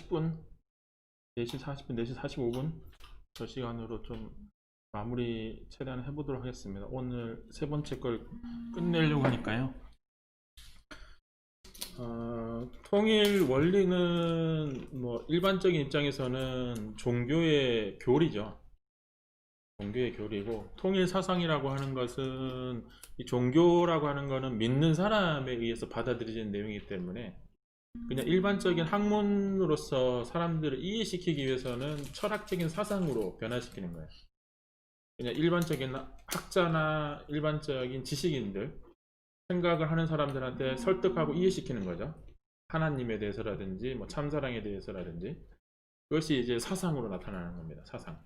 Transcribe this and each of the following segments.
40분, 4시 40분, 4시 45분 저 시간으로 좀 마무리 최대한 해보도록 하겠습니다. 오늘 세 번째 걸 끝내려고 하니까요. 통일 원리는 뭐 일반적인 입장에서는 종교의 교리죠. 종교의 교리고, 통일 사상이라고 하는 것은, 이 종교라고 하는 것은 믿는 사람에 의해서 받아들여지는 내용이기 때문에 그냥 일반적인 학문으로서 사람들을 이해시키기 위해서는 철학적인 사상으로 변화시키는 거예요. 그냥 일반적인 학자나 일반적인 지식인들, 생각을 하는 사람들한테 설득하고 이해시키는 거죠. 하나님에 대해서라든지 뭐 참사랑에 대해서라든지. 그것이 이제 사상으로 나타나는 겁니다. 사상.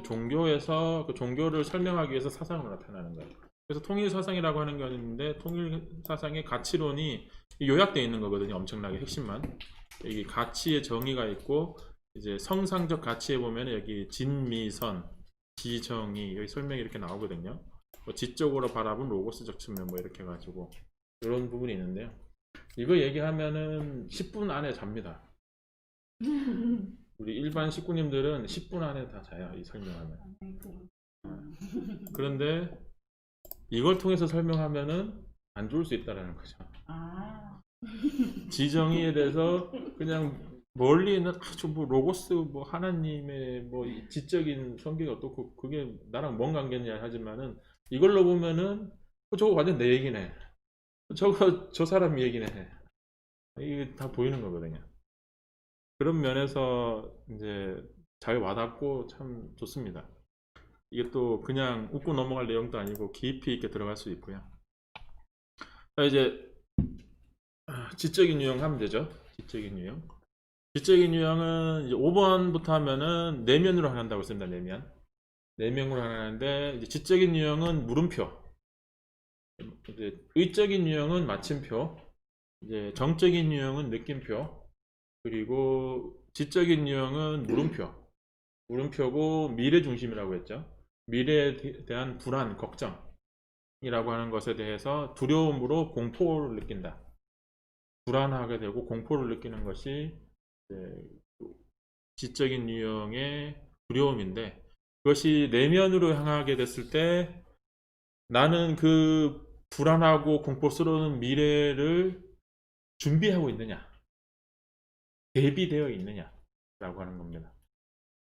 종교에서 그 종교를 설명하기 위해서 사상으로 나타나는 거예요. 그래서 통일 사상이라고 하는 게 있는데, 통일 사상의 가치론이 요약되어 있는 거거든요. 엄청나게 핵심만. 여기 가치의 정의가 있고, 이제 성상적 가치에 보면 여기 진미선, 지정의, 여기 설명이 이렇게 나오거든요. 뭐 지적으로 바라본 로고스적 측면 뭐 이렇게 해가지고 이런 부분이 있는데요. 이거 얘기하면은 10분 안에 잡니다. 우리 일반 식구님들은 10분 안에 다 자요. 이 설명하면. 그런데 이걸 통해서 설명하면은 안 좋을 수 있다라는 거죠. 지정의에 대해서 그냥 멀리 있는 아주 뭐 로고스 뭐 하나님의 뭐 지적인 성격이 어떻고 그게 나랑 뭔 관계냐 하지만은, 이걸로 보면은 저거 완전 내 얘기네. 저거 저 사람 얘기네. 이게 다 보이는 거거든요. 그런 면에서 이제 잘 와닿고 참 좋습니다. 이게 또 그냥 웃고 넘어갈 내용도 아니고 깊이 있게 들어갈 수 있고요. 자, 이제 지적인 유형 하면 되죠. 지적인 유형. 지적인 유형은 이제 5번부터 하면은 내면으로 한다고 씁니다. 내면. 내면으로 하는데, 이제 지적인 유형은 물음표. 이제 의적인 유형은 마침표. 이제 정적인 유형은 느낌표. 그리고 지적인 유형은 물음표. 물음표고 미래 중심이라고 했죠. 미래에 대한 불안, 걱정이라고 하는 것에 대해서 두려움으로 공포를 느낀다. 불안하게 되고 공포를 느끼는 것이 지적인 유형의 두려움인데, 그것이 내면으로 향하게 됐을 때 나는 그 불안하고 공포스러운 미래를 준비하고 있느냐, 대비되어 있느냐 라고 하는 겁니다.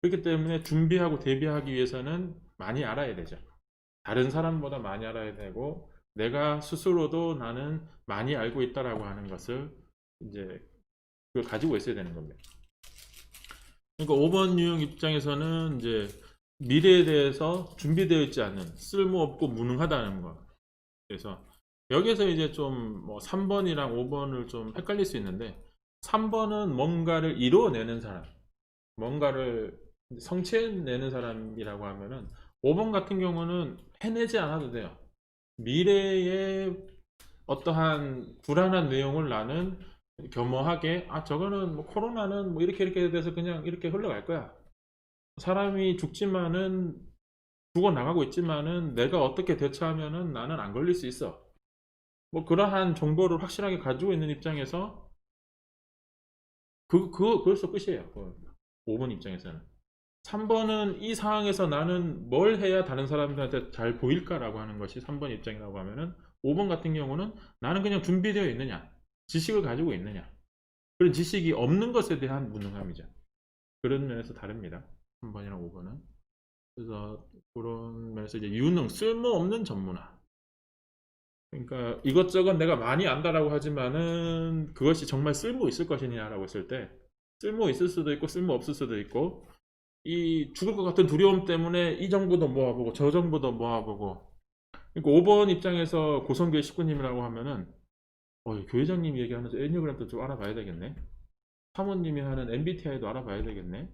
그렇기 때문에 준비하고 대비하기 위해서는 많이 알아야 되죠. 다른 사람보다 많이 알아야 되고, 내가 스스로도 나는 많이 알고 있다라고 하는 것을 이제 그걸 가지고 있어야 되는 겁니다. 그러니까 5번 유형 입장에서는 이제 미래에 대해서 준비되어 있지 않은, 쓸모없고 무능하다는 거. 그래서 여기서 이제 좀 뭐 3번이랑 5번을 좀 헷갈릴 수 있는데, 3번은 뭔가를 이루어내는 사람, 뭔가를 성취해내는 사람이라고 하면은, 5번 같은 경우는 해내지 않아도 돼요. 미래에 어떠한 불안한 내용을 나는 겸허하게, 저거는 뭐 코로나는 뭐 이렇게 돼서 그냥 이렇게 흘러갈 거야. 사람이 죽지만은, 죽어나가고 있지만은 내가 어떻게 대처하면은 나는 안 걸릴 수 있어. 뭐 그러한 정보를 확실하게 가지고 있는 입장에서 그걸서 끝이에요. 5번 입장에서는. 3번은 이 상황에서 나는 뭘 해야 다른 사람들한테 잘 보일까라고 하는 것이 3번 입장이라고 하면은, 5번 같은 경우는 나는 그냥 준비되어 있느냐, 지식을 가지고 있느냐, 그런 지식이 없는 것에 대한 무능함이죠. 그런 면에서 다릅니다. 3번이랑 5번은. 그래서 그런 면에서 이제 유능, 쓸모없는 전문화. 그러니까 이것저것 내가 많이 안다라고 하지만은 그것이 정말 쓸모 있을 것이냐라고 했을 때, 쓸모 있을 수도 있고 쓸모 없을 수도 있고, 이 죽을 것 같은 두려움 때문에 이 정보도 모아보고 저 정보도 모아보고. 그러니까 5번 입장에서 고성교회 식구님이라고 하면은, 교회장님이 얘기하면서 애니어그램도 좀 알아봐야 되겠네. 사모님이 하는 MBTI도 알아봐야 되겠네.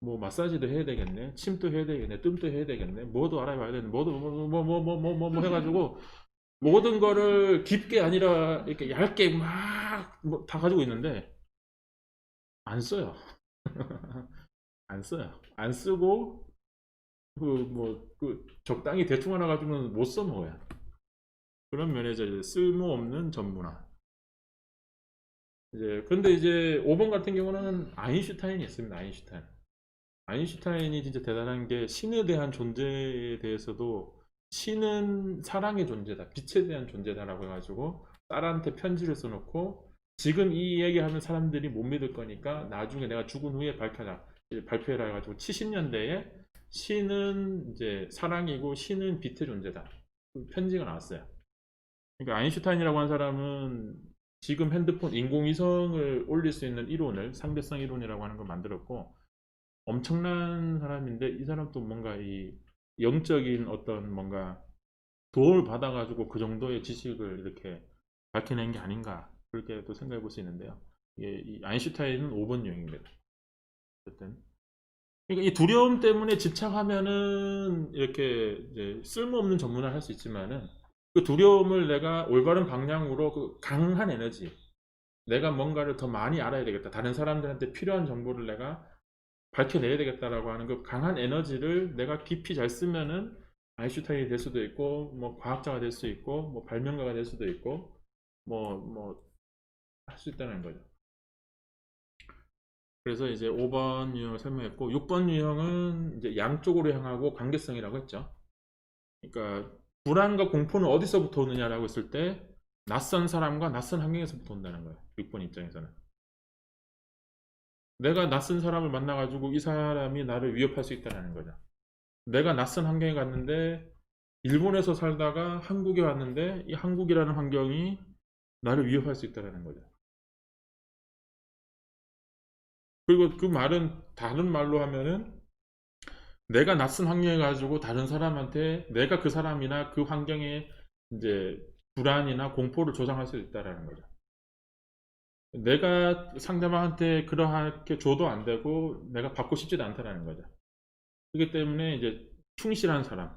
뭐 마사지도 해야 되겠네. 침도 해야 되겠네. 뜸도 해야 되겠네. 뭐도 알아봐야 되겠네. 뭐도 해가지고 모든 거를 깊게 아니라 이렇게 얇게 막 다 가지고 있는데 안 써요. 안 써요. 안 쓰고 적당히 대충 하나 가지고는 못 써먹어요. 그런 면에서 이제 쓸모없는 전문화. 근데 이제 5번 같은 경우는 아인슈타인이 있습니다. 아인슈타인. 아인슈타인이 진짜 대단한 게 신에 대한 존재에 대해서도 신은 사랑의 존재다, 빛에 대한 존재다라고 해가지고 딸한테 편지를 써놓고 지금 이 얘기하면 사람들이 못 믿을 거니까 나중에 내가 죽은 후에 발표해라 해가지고 70년대에 신은 이제 사랑이고 신은 빛의 존재다. 그 편지가 나왔어요. 그러니까 아인슈타인이라고 하는 사람은 지금 핸드폰 인공위성을 올릴 수 있는 이론을 상대성 이론이라고 하는 걸 만들었고 엄청난 사람인데 이 사람도 뭔가 이 영적인 어떤 뭔가 도움을 받아가지고 그 정도의 지식을 이렇게 밝혀낸 게 아닌가 그렇게 또 생각해 볼 수 있는데요. 이 아인슈타인은 5번 유형입니다. 어쨌든 그러니까 이 두려움 때문에 집착하면은 이렇게 이제 쓸모없는 전문을 할 수 있지만은 그 두려움을 내가 올바른 방향으로 그 강한 에너지, 내가 뭔가를 더 많이 알아야 되겠다, 다른 사람들한테 필요한 정보를 내가 밝혀내야 되겠다라고 하는 그 강한 에너지를 내가 깊이 잘 쓰면은 아인슈타인이 될 수도 있고 뭐 과학자가 될 수 있고 뭐 발명가가 될 수도 있고 뭐 할 수 있다는 거죠. 그래서 이제 5번 유형을 설명했고 6번 유형은 이제 양쪽으로 향하고 관계성이라고 했죠. 그러니까 불안과 공포는 어디서부터 오느냐라고 했을 때 낯선 사람과 낯선 환경에서부터 온다는 거예요. 6번 입장에서는 내가 낯선 사람을 만나가지고 이 사람이 나를 위협할 수 있다는 거죠. 내가 낯선 환경에 갔는데 일본에서 살다가 한국에 왔는데 이 한국이라는 환경이 나를 위협할 수 있다는 거죠. 그리고 그 말은 다른 말로 하면은 내가 낯선 환경에 가지고 다른 사람한테 내가 그 사람이나 그 환경에 이제 불안이나 공포를 조장할 수 있다는 거죠. 내가 상대방한테 그러하게 줘도 안 되고 내가 받고 싶지도 않다는 거죠. 그렇기 때문에 이제 충실한 사람,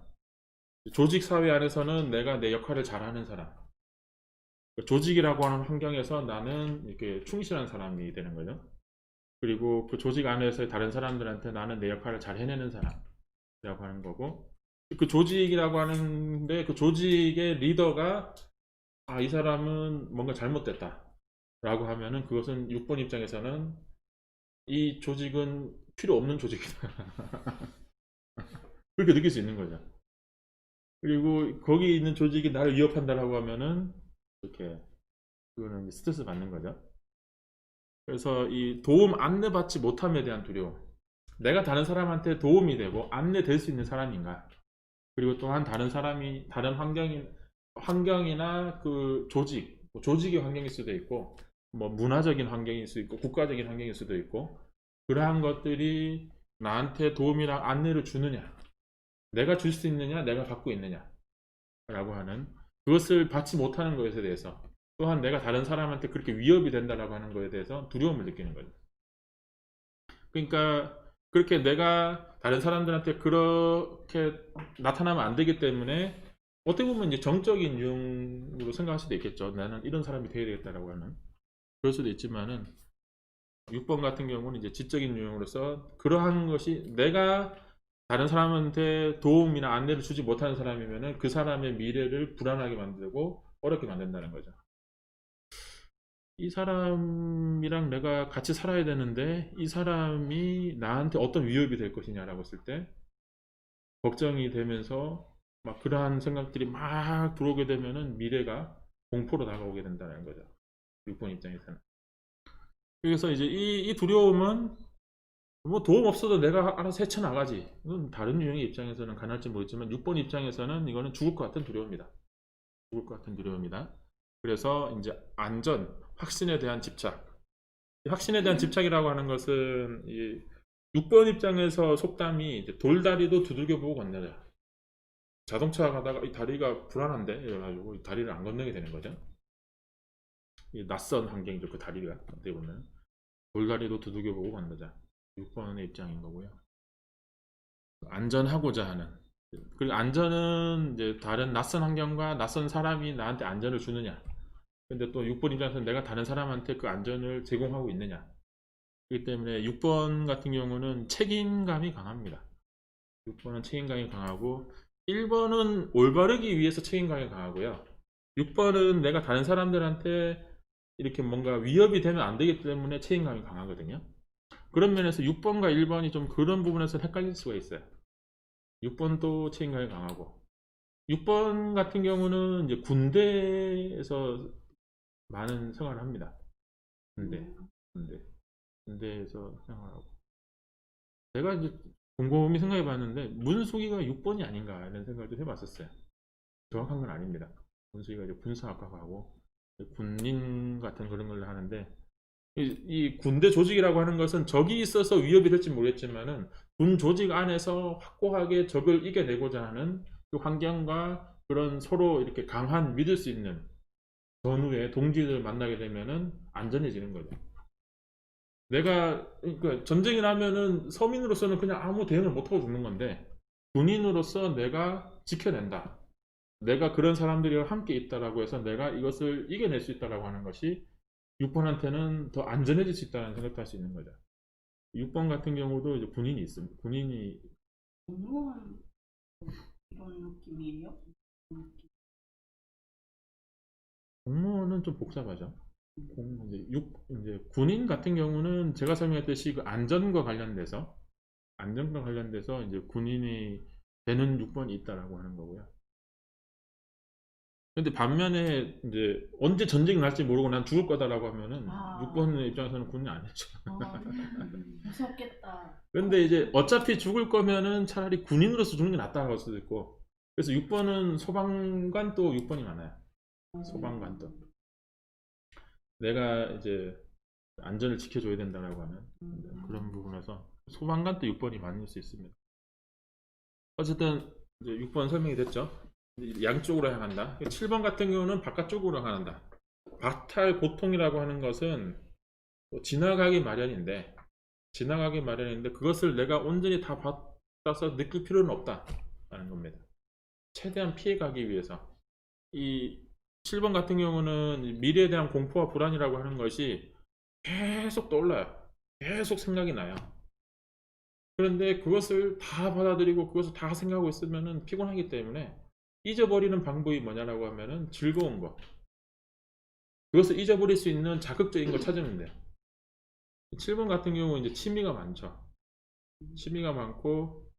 조직 사회 안에서는 내가 내 역할을 잘하는 사람, 조직이라고 하는 환경에서 나는 이렇게 충실한 사람이 되는 거죠. 그리고 그 조직 안에서의 다른 사람들한테 나는 내 역할을 잘 해내는 사람이라고 하는 거고, 그 조직이라고 하는데 그 조직의 리더가 이 사람은 뭔가 잘못됐다 라고 하면은 그것은 6번 입장에서는 이 조직은 필요 없는 조직이다 그렇게 느낄 수 있는 거죠. 그리고 거기 있는 조직이 나를 위협한다라고 하면은 이렇게 그거는 스트레스 받는 거죠. 그래서 이 도움 안내받지 못함에 대한 두려움, 내가 다른 사람한테 도움이 되고 안내될 수 있는 사람인가, 그리고 또한 다른 사람이 다른 환경이나 그 조직의 환경일 수도 있고 뭐 문화적인 환경일 수도 있고 국가적인 환경일 수도 있고 그러한 것들이 나한테 도움이나 안내를 주느냐, 내가 줄 수 있느냐, 내가 받고 있느냐 라고 하는, 그것을 받지 못하는 것에 대해서 또한 내가 다른 사람한테 그렇게 위협이 된다라고 하는 것에 대해서 두려움을 느끼는 거죠. 그러니까 그렇게 내가 다른 사람들한테 그렇게 나타나면 안 되기 때문에 어떻게 보면 이제 정적인 유형으로 생각할 수도 있겠죠. 나는 이런 사람이 되어야 되겠다라고 하는, 그럴 수도 있지만은 6번 같은 경우는 이제 지적인 유형으로서 그러한 것이 내가 다른 사람한테 도움이나 안내를 주지 못하는 사람이면은 그 사람의 미래를 불안하게 만들고 어렵게 만든다는 거죠. 이 사람이랑 내가 같이 살아야 되는데 이 사람이 나한테 어떤 위협이 될 것이냐라고 했을 때 걱정이 되면서 막 그러한 생각들이 막 들어오게 되면은 미래가 공포로 다가오게 된다는 거죠. 6번 입장에서는. 그래서 이제 이 두려움은 뭐 도움 없어도 내가 알아서 헤쳐나가지. 이건 다른 유형의 입장에서는 가능할지 모르지만 6번 입장에서는 이거는 죽을 것 같은 두려움이다. 죽을 것 같은 두려움이다. 그래서 이제 안전, 확신에 대한 집착. 확신에 대한 집착이라고 하는 것은 이 6번 입장에서 속담이 이제 돌다리도 두들겨 보고 건너자. 자동차 가다가 이 다리가 불안한데 이래가지고 이 다리를 안 건너게 되는 거죠. 이 낯선 환경이죠. 그 다리가 어떻게 보면 돌다리도 두들겨 보고 건너자. 6번의 입장인 거고요. 안전하고자 하는, 그리고 안전은 이제 다른 낯선 환경과 낯선 사람이 나한테 안전을 주느냐, 근데 또 6번 입장에서는 내가 다른 사람한테 그 안전을 제공하고 있느냐. 그렇기 때문에 6번 같은 경우는 책임감이 강합니다. 6번은 책임감이 강하고 1번은 올바르기 위해서 책임감이 강하고요. 6번은 내가 다른 사람들한테 이렇게 뭔가 위협이 되면 안 되기 때문에 책임감이 강하거든요. 그런 면에서 6번과 1번이 좀 그런 부분에서 헷갈릴 수가 있어요. 6번도 책임감이 강하고 6번 같은 경우는 이제 군대에서 많은 생활을 합니다. 군대. 군대에서 생활하고 제가 이제 곰곰이 생각해 봤는데 문숙이가 6번이 아닌가 이런 생각을 좀 해봤었어요. 정확한 건 아닙니다. 문숙이가 이제 군사학과 가고 군인 같은 그런 걸 하는데 이 군대 조직이라고 하는 것은 적이 있어서 위협이 될지 모르겠지만은 군 조직 안에서 확고하게 적을 이겨내고자 하는 그 환경과 그런 서로 이렇게 강한 믿을 수 있는 전후에 동지들 만나게 되면은 안전해지는 거죠. 내가 그러니까 전쟁이 나면은 서민으로서는 그냥 아무 대응을 못하고 죽는 건데 군인으로서 내가 지켜낸다. 내가 그런 사람들이랑 함께 있다라고 해서 내가 이것을 이겨낼 수 있다라고 하는 것이 6번한테는 더 안전해질 수 있다는 생각도 할 수 있는 거죠. 6번 같은 경우도 이제 군인이 있습니다. 군인이 공무원 이런 느낌이에요? 공무원은 좀 복잡하죠. 이제 군인 같은 경우는 제가 설명했듯이 그 안전과 관련돼서 이제 군인이 되는 6번이 있다라고 하는 거고요. 근데 반면에 이제 언제 전쟁이 날지 모르고 난 죽을 거다라고 하면은 6번 입장에서는 군인이 아니죠. 무섭겠다. 근데 이제 어차피 죽을 거면은 차라리 군인으로서 죽는 게 낫다고 할 수도 있고. 그래서 6번은 소방관 또 6번이 많아요. 소방관도. 내가 이제 안전을 지켜줘야 된다라고 하는 그런 부분에서 소방관도 6번이 많을 수 있습니다. 어쨌든 이제 6번 설명이 됐죠. 양쪽으로 향한다. 7번 같은 경우는 바깥쪽으로 향한다. 박탈 고통이라고 하는 것은 지나가기 마련인데 그것을 내가 온전히 다 받아서 느낄 필요는 없다라는 겁니다. 최대한 피해가기 위해서 이 7번 같은 경우는 미래에 대한 공포와 불안이라고 하는 것이 계속 떠올라요. 계속 생각이 나요. 그런데 그것을 다 받아들이고 그것을 다 생각하고 있으면 피곤하기 때문에 잊어버리는 방법이 뭐냐라고 하면은 즐거운 거. 그것을 잊어버릴 수 있는 자극적인 걸 찾으면 돼요. 7번 같은 경우 이제 취미가 많죠. 취미가 많고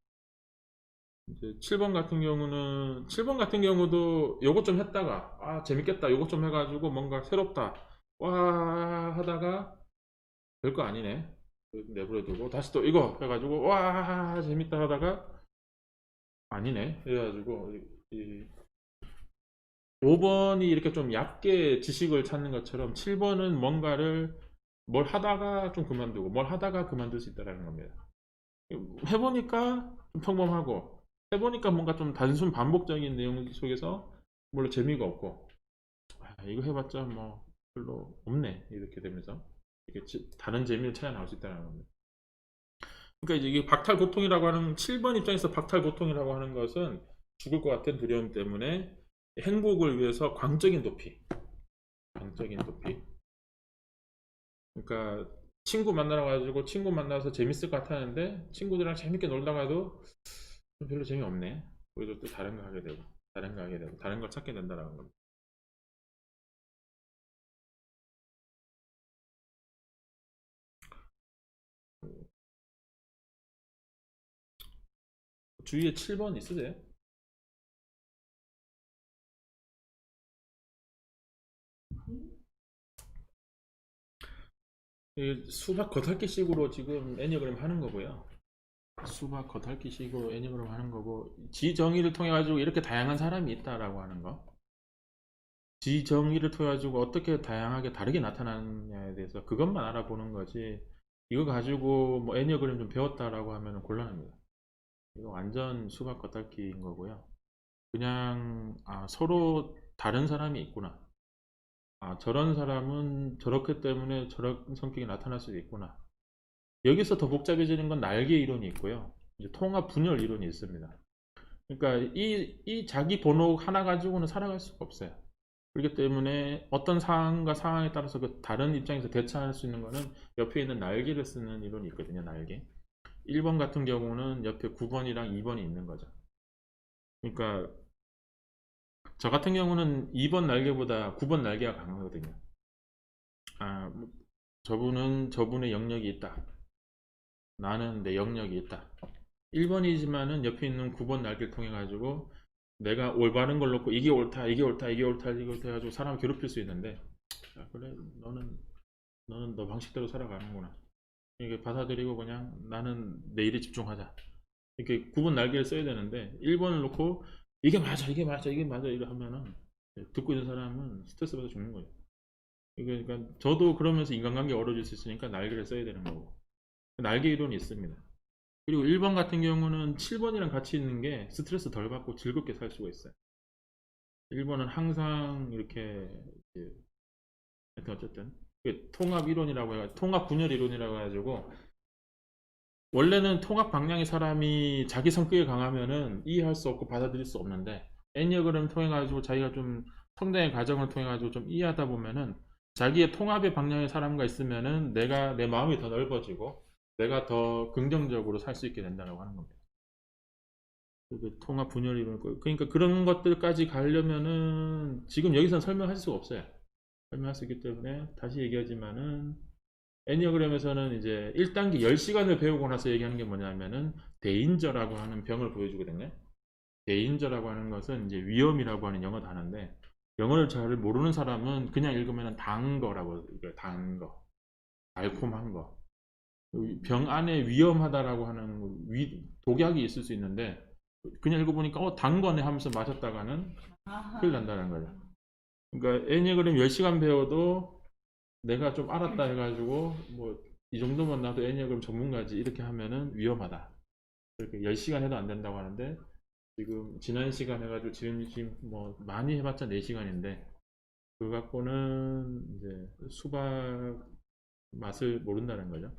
이제 7번 같은 경우도 요것 좀 했다가 재밌겠다 요것 좀 해가지고 뭔가 새롭다 와 하다가 별거 아니네 내버려두고 다시 또 이거 해가지고 와 재밌다 하다가 아니네 해가지고 5번이 이렇게 좀 얕게 지식을 찾는 것처럼 7번은 뭘 하다가 좀 그만두고 뭘 하다가 그만둘 수 있다는 겁니다. 해보니까 좀 평범하고 해보니까 뭔가 좀 단순 반복적인 내용 속에서 별로 재미가 없고 이거 해봤자 뭐 별로 없네 이렇게 되면서 이렇게 다른 재미를 찾아 나올 수 있다는 겁니다. 그러니까 이게 박탈 고통이라고 하는 7번 입장에서 박탈 고통이라고 하는 것은 죽을 것 같은 두려움 때문에 행복을 위해서 광적인 도피 그러니까 친구 만나러 가지고 친구 만나서 재밌을 것 같았는데 친구들이랑 재밌게 놀다가도 별로 재미없네. 그래서 또 다른 거 하게 되고 다른 걸 찾게 된다는 겁니다. 주위에 7번 있으세요? 수박 겉핥기식으로 지금 애니어그램 하는 거고요. 수박 겉핥기식으로 애니어그램 하는 거고 지정의를 통해 가지고 이렇게 다양한 사람이 있다라고 하는 거. 지정의를 통해 가지고 어떻게 다양하게 다르게 나타나느냐에 대해서 그것만 알아보는 거지. 이거 가지고 뭐 애니어그램 좀 배웠다라고 하면 곤란합니다. 이거 완전 수박 겉핥기인 거고요. 그냥 서로 다른 사람이 있구나. 저런 사람은 저렇기 때문에 저런 성격이 나타날 수도 있구나. 여기서 더 복잡해지는 건 날개 이론이 있고요. 이제 통합 분열 이론이 있습니다. 그러니까 이 자기 번호 하나 가지고는 살아갈 수가 없어요. 그렇기 때문에 어떤 상황과 상황에 따라서 그 다른 입장에서 대처할 수 있는 거는 옆에 있는 날개를 쓰는 이론이 있거든요. 날개. 1번 같은 경우는 옆에 9번이랑 2번이 있는 거죠. 그러니까 저 같은 경우는 2번 날개보다 9번 날개가 강하거든요. 뭐, 저분은 저분의 영역이 있다. 나는 내 영역이 있다. 1번이지만은 옆에 있는 9번 날개를 통해 가지고 내가 올바른 걸 놓고 이게 옳다, 이게 옳다, 이게 옳다, 이게 옳다 해가지고 사람을 괴롭힐 수 있는데, 야, 그래, 너는 너 방식대로 살아가는구나. 이게 받아들이고 그냥 나는 내 일에 집중하자. 이렇게 9번 날개를 써야 되는데 1번을 놓고 이게 맞아, 이게 맞아, 이게 맞아 이래 하면은 듣고 있는 사람은 스트레스 받아 죽는 거예요. 그러니까 저도 그러면서 인간관계 어려질 수 있으니까 날개를 써야 되는 거고. 날개 이론이 있습니다. 그리고 1번 같은 경우는 7번이랑 같이 있는 게 스트레스 덜 받고 즐겁게 살 수가 있어요. 1번은 항상 이렇게 이제 하여튼 어쨌든 통합 이론이라고 해가 통합 분열 이론이라고 해가지고 원래는 통합 방향의 사람이 자기 성격이 강하면은 이해할 수 없고 받아들일 수 없는데 애니어그램 통해 가지고 자기가 좀 성장의 과정을 통해 가지고 좀 이해하다 보면은 자기의 통합의 방향의 사람과 있으면은 내 마음이 더 넓어지고 내가 더 긍정적으로 살 수 있게 된다고 하는 겁니다. 그 통합 분열 이론 그러니까 그런 것들까지 가려면은 지금 여기서는 설명할 수가 없어요. 설명할 수 있기 때문에 다시 얘기하지만은 애니어그램에서는 이제 1단계 10시간을 배우고 나서 얘기하는 게 뭐냐면은 데인저라고 하는 병을 보여주거든요. 데인저라고 하는 것은 이제 위험이라고 하는 영어 단어인데 영어를 잘 모르는 사람은 그냥 읽으면 단 거라고 단 거, 달콤한 거. 병 안에 위험하다라고 하는 독약이 있을 수 있는데 그냥 읽어보니까 단 거네 하면서 마셨다가는 큰일 난다는 거죠. 그러니까 애니어그램 10시간 배워도 내가 좀 알았다 해가지고 뭐 이 정도면 나도 애니어그램 전문가지 이렇게 하면은 위험하다. 그렇게 10시간 해도 안 된다고 하는데 지금 지난 시간 해가지고 지금 뭐 많이 해봤자 4시간인데 그거 갖고는 이제 수박 맛을 모른다는 거죠.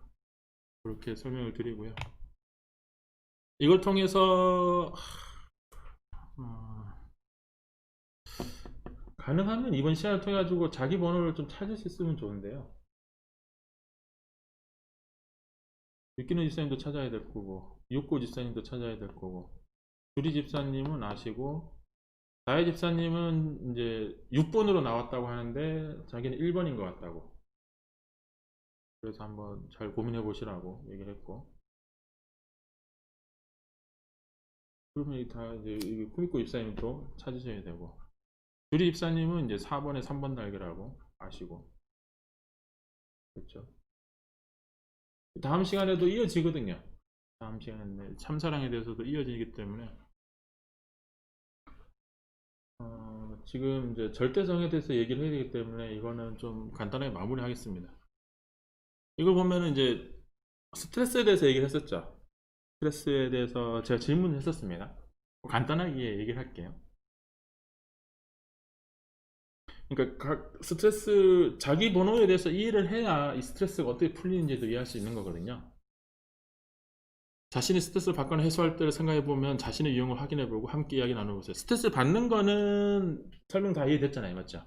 그렇게 설명을 드리고요. 이걸 통해서 가능하면 이번 시간을 통해 가지고 자기 번호를 좀 찾을 수 있으면 좋은데요. 육기는 집사님도 찾아야 될 거고 육고 집사님도 찾아야 될 거고 주리 집사님은 아시고 다혜 집사님은 이제 6번으로 나왔다고 하는데 자기는 1번인 것 같다고 그래서 한번 잘 고민해 보시라고 얘기를 했고 그러면 다 이제 쿠미코 집사님도 찾으셔야 되고 주리 집사님은 이제 4번에 3번 날개라고 아시고 그렇죠. 다음 시간에도 이어지거든요. 다음 시간에 참사랑에 대해서도 이어지기 때문에 지금 이제 절대성에 대해서 얘기를 해야 되기 때문에 이거는 좀 간단하게 마무리하겠습니다. 이걸 보면은 이제 스트레스에 대해서 얘기를 했었죠. 스트레스에 대해서 제가 질문을 했었습니다. 간단하게 얘기를 할게요. 그러니까 각 스트레스 자기 번호에 대해서 이해를 해야 이 스트레스가 어떻게 풀리는지도 이해할 수 있는 거거든요. 자신이 스트레스를 받거나 해소할 때를 생각해보면 자신의 유형을 확인해보고 함께 이야기 나눠보세요. 스트레스 받는 거는 설명 다 이해됐잖아요. 맞죠?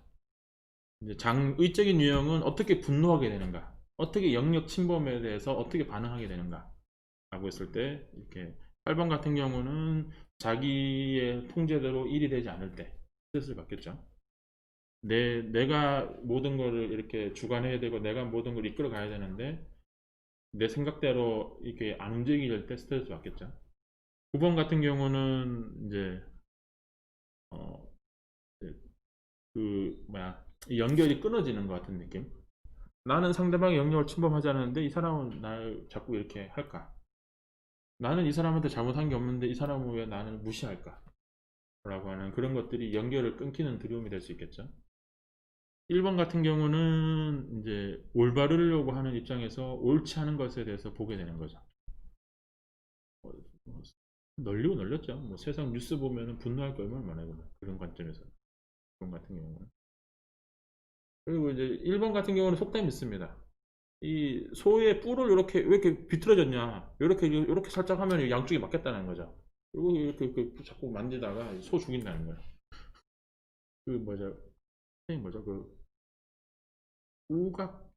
이제 장의적인 유형은 어떻게 분노하게 되는가, 어떻게 영역 침범에 대해서 어떻게 반응하게 되는가 라고 했을 때 이렇게 8번 같은 경우는 자기의 통제대로 일이 되지 않을 때 스트레스를 받겠죠. 내가 모든 거를 이렇게 주관해야 되고 내가 모든 걸 이끌어 가야 되는데 내 생각대로 이렇게 안 움직일 때 스트레스 받겠죠. 9번 같은 경우는 이제 어, 그 뭐야 이 연결이 끊어지는 것 같은 느낌. 나는 상대방의 영역을 침범하지 않았는데 이 사람은 날 자꾸 이렇게 할까? 나는 이 사람한테 잘못한 게 없는데 이 사람은 왜 나를 무시할까? 라고 하는 그런 것들이 연결을 끊기는 두려움이 될 수 있겠죠. 1번 같은 경우는 이제 올바르려고 하는 입장에서 옳지 않은 것에 대해서 보게 되는 거죠. 널리고 널렸죠. 뭐 세상 뉴스 보면은 분노할 게 얼마나 많아요. 그런 관점에서. 그런 같은 경우는. 그리고 이제 1번 같은 경우는 속담이 있습니다. 이 소의 뿔을 이렇게 왜 이렇게 비틀어졌냐? 이렇게 살짝 하면 양쪽이 맞겠다는 거죠. 그리고 이렇게 자꾸 만지다가 소 죽인다는 거예요. 그 뭐죠? 뭐죠? 그 우각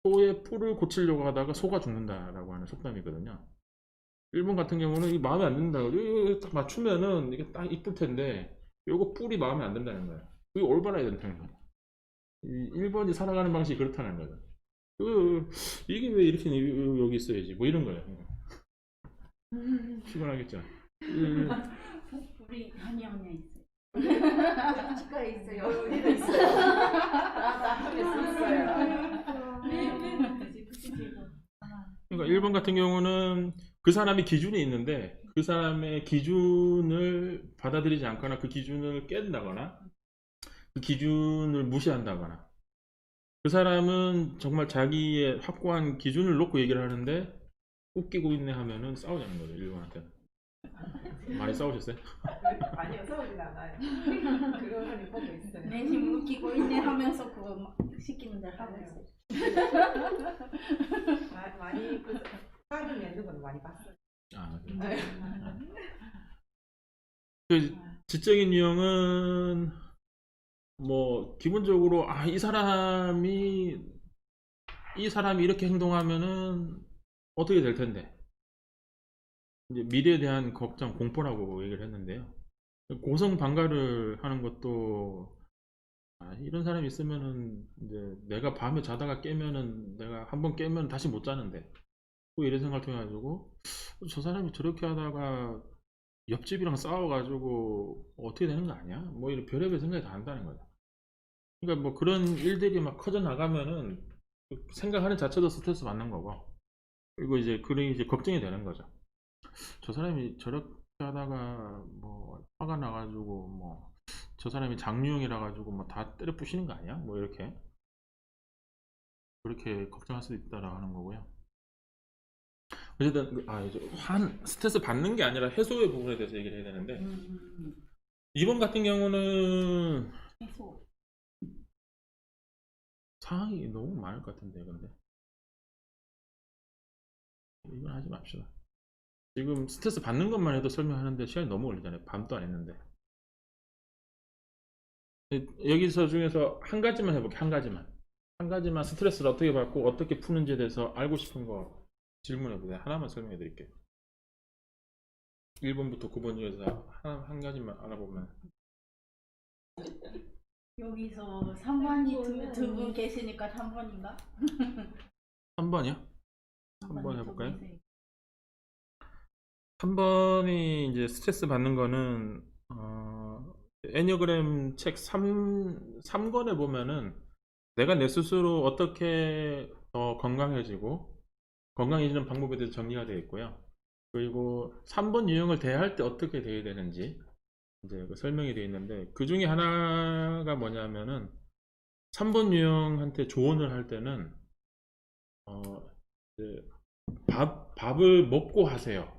소의 뿔을 고치려고 하다가 소가 죽는다라고 하는 속담이거든요. 일본 같은 경우는 이 마음에 안 든다. 이거 딱 맞추면은 이게 딱 이쁠 텐데, 요거 뿔이 마음에 안 든다는 거예요. 그게 올바라야 된다는 거예요. 이 1번이 살아가는 방식이 그렇다는 거죠. 이게 왜 이렇게 여기 있어야지 뭐 이런 거예요. 피곤하겠죠. 우리 한이 언니 있어요. 치과에 있어요. 여기도 있어요. 나 하게 있어요. 그러니까 1번 같은 경우는 그 사람이 기준이 있는데 그 사람의 기준을 받아들이지 않거나 그 기준을 깬다거나 그 기준을 무시한다거나 그 사람은 정말 자기의 확고한 기준을 놓고 얘기를 하는데 웃기고 있네 하면은 싸우자는 거죠. 1번한테는. 많이 싸우셨어요? 아니요, 싸우진 않아요. 그거 하니 보고 있어요. 내심 웃기고 있네 하면서 그거 막 시키는 대로 하고 있어요. 많이 그 화를 내는 건 많이 봤어요. 아, 그래요? 네. 그 지적인 유형은 뭐 기본적으로 이 사람이 이렇게 행동하면은 어떻게 될 텐데 이제 미래에 대한 걱정, 공포라고 얘기를 했는데요. 고성방가를 하는 것도 이런 사람이 있으면은 이제 내가 밤에 자다가 깨면은 내가 한번 깨면 다시 못 자는데 또 이런 생각을 통해 가지고 저 사람이 저렇게 하다가 옆집이랑 싸워가지고 어떻게 되는 거 아니야? 뭐 이런 별의별 생각이 다 한다는 거죠. 그러니까 뭐 그런 일들이 막 커져 나가면은 생각하는 자체도 스트레스 받는 거고 그리고 이제 그런 이제 걱정이 되는 거죠. 저 사람이 저렇게 하다가 뭐 화가 나가지고 뭐 저 사람이 장유형이라 가지고 뭐 다 때려 부시는 거 아니야? 뭐 이렇게 그렇게 걱정할 수도 있다라고 하는 거고요. 어쨌든 이제 스트레스 받는 게 아니라 해소의 부분에 대해서 얘기를 해야 되는데 2번 같은 경우는 해소. 상황이 너무 많을 것 같은데 근데 이건 하지 맙시다. 지금 스트레스 받는 것만 해도 설명하는데 시간이 너무 걸리잖아요. 밤도 안 했는데. 여기서 중에서 한 가지만 해볼게요. 한 가지만 스트레스를 어떻게 받고 어떻게 푸는지에 대해서 알고 싶은 거 질문해보세요. 하나만 설명해 드릴게요. 1번부터 9번 중에서 한 가지만 알아보면 여기서 3번이 두 분 계시니까 3번인가? 3번이요? 3번 해볼까요? 3번이 이제 스트레스 받는 거는 애니어그램 책 3권에 보면은 내가 내 스스로 어떻게 더 건강해지는 방법에 대해서 정리가 되어 있고요. 그리고 3번 유형을 대할 때 어떻게 대해야 되는지 이제 그 설명이 되어 있는데 그 중에 하나가 뭐냐면은 3번 유형한테 조언을 할 때는 이제 밥을 먹고 하세요가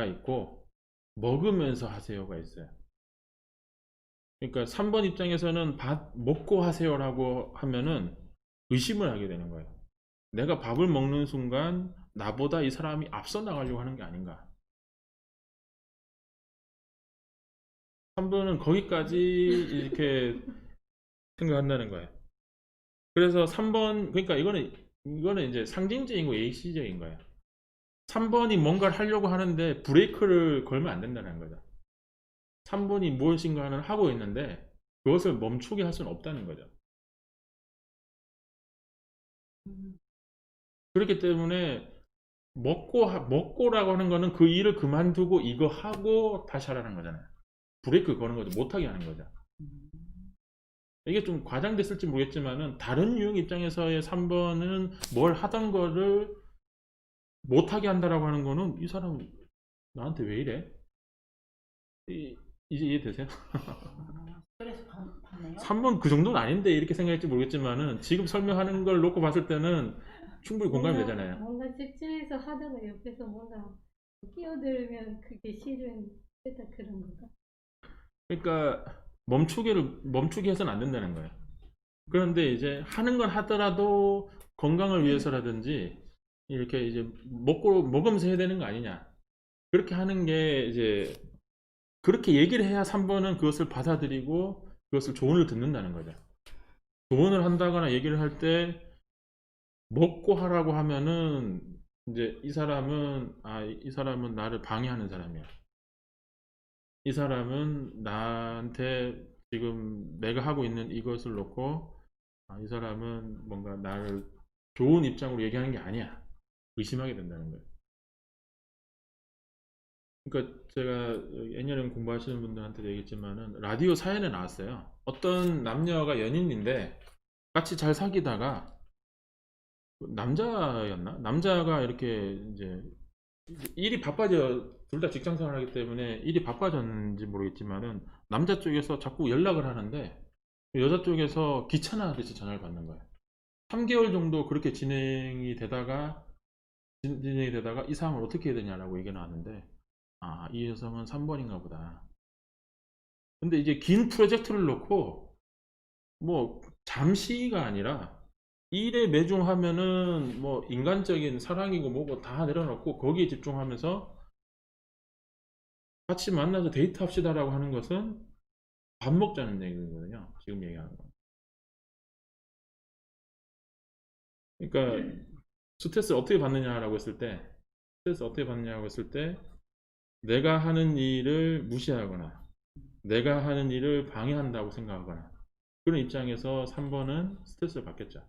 있고 먹으면서 하세요가 있어요. 그러니까 3번 입장에서는 밥 먹고 하세요라고 하면은 의심을 하게 되는 거예요. 내가 밥을 먹는 순간 나보다 이 사람이 앞서 나가려고 하는 게 아닌가. 3번은 거기까지 이렇게 생각한다는 거예요. 그래서 3번, 그러니까 이거는 이제 상징적인 거, 예시적인 거예요. 3번이 뭔가를 하려고 하는데 브레이크를 걸면 안 된다는 거죠. 3번이 무엇인가를 하고 있는데 그것을 멈추게 할 수는 없다는 거죠. 그렇기 때문에 먹고라고 하는 거는 그 일을 그만두고 이거 하고 다시 하라는 거잖아요. 브레이크 거는 거죠. 못하게 하는 거죠. 이게 좀 과장됐을지 모르겠지만은 다른 유형 입장에서의 3번은 뭘 하던 거를 못하게 한다라고 하는 거는 이 사람 나한테 왜 이래? 이제 이해되세요? 그래서 봤네요. 3번 그 정도는 아닌데 이렇게 생각할지 모르겠지만은 지금 설명하는 걸 놓고 봤을 때는 충분히 공감이 되잖아요. 뭔가 집중해서 하다가 옆에서 뭔가 끼어들면 그게 싫은 그런 건가? 그러니까 멈추게 해서는 안 된다는 거예요. 그런데 이제 하는 건 하더라도 건강을 위해서라든지 이렇게 이제 먹으면서 해야 되는 거 아니냐. 그렇게 하는 게 이제 그렇게 얘기를 해야 3번은 그것을 받아들이고 그것을 조언을 듣는다는 거죠. 조언을 한다거나 얘기를 할 때 먹고 하라고 하면은 이제 이 사람은 나를 방해하는 사람이야. 이 사람은 나한테 지금 내가 하고 있는 이것을 놓고 이 사람은 뭔가 나를 좋은 입장으로 얘기하는 게 아니야. 의심하게 된다는 거예요. 그러니까 제가 NLM 공부하시는 분들한테도 얘기했지만은 라디오 사연에 나왔어요. 어떤 남녀가 연인인데 같이 잘 사귀다가 남자였나? 남자가 이렇게 이제 일이 바빠져, 둘 다 직장 생활하기 때문에 일이 바빠졌는지 모르겠지만은 남자 쪽에서 자꾸 연락을 하는데 여자 쪽에서 귀찮아하듯이 전화를 받는 거예요. 3개월 정도 그렇게 진행이 되다가 이 상황을 어떻게 해야 되냐라고 얘기가 나왔는데, 이 여성은 3번인가 보다. 근데 이제 긴 프로젝트를 놓고 뭐 잠시가 아니라 일에 매중하면은 뭐 인간적인 사랑이고 뭐고 다 내려놓고 거기에 집중하면서 같이 만나서 데이트 합시다라고 하는 것은 밥 먹자는 얘기거든요. 지금 얘기하는 거. 그러니까 스트레스 어떻게 받느냐라고 했을 때, 내가 하는 일을 무시하거나 내가 하는 일을 방해한다고 생각하거나 그런 입장에서 3번은 스트레스를 받겠죠.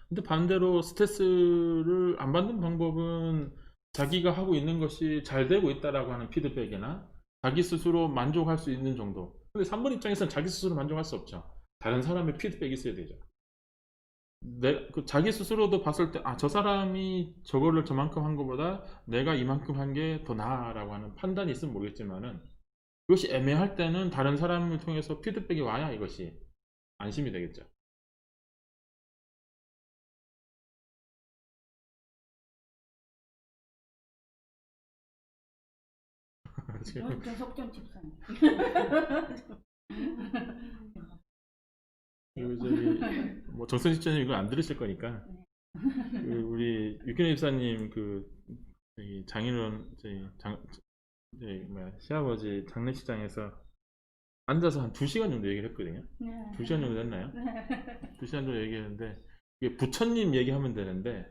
근데 반대로 스트레스를 안 받는 방법은 자기가 하고 있는 것이 잘 되고 있다라고 하는 피드백이나 자기 스스로 만족할 수 있는 정도. 근데 3번 입장에서는 자기 스스로 만족할 수 없죠. 다른 사람의 피드백이 있어야 되죠. 자기 스스로도 봤을 때, 저 사람이 저거를 저만큼 한 것보다 내가 이만큼 한 게 더 나아라고 하는 판단이 있으면 모르겠지만은 그것이 애매할 때는 다른 사람을 통해서 피드백이 와야 이것이 안심이 되겠죠. 지금 정석전 집사님. 그리고 저기 뭐 정선 집사님 이거 안 들으실 거니까 그 우리 육현희 집사님 그 저기 장인어른 저희 뭐야 시아버지 장례식장에서 앉아서 한 2시간 정도 얘기를 했거든요. 네. 2시간 정도 했나요? 네. 2시간 정도 얘기했는데 이게 부처님 얘기하면 되는데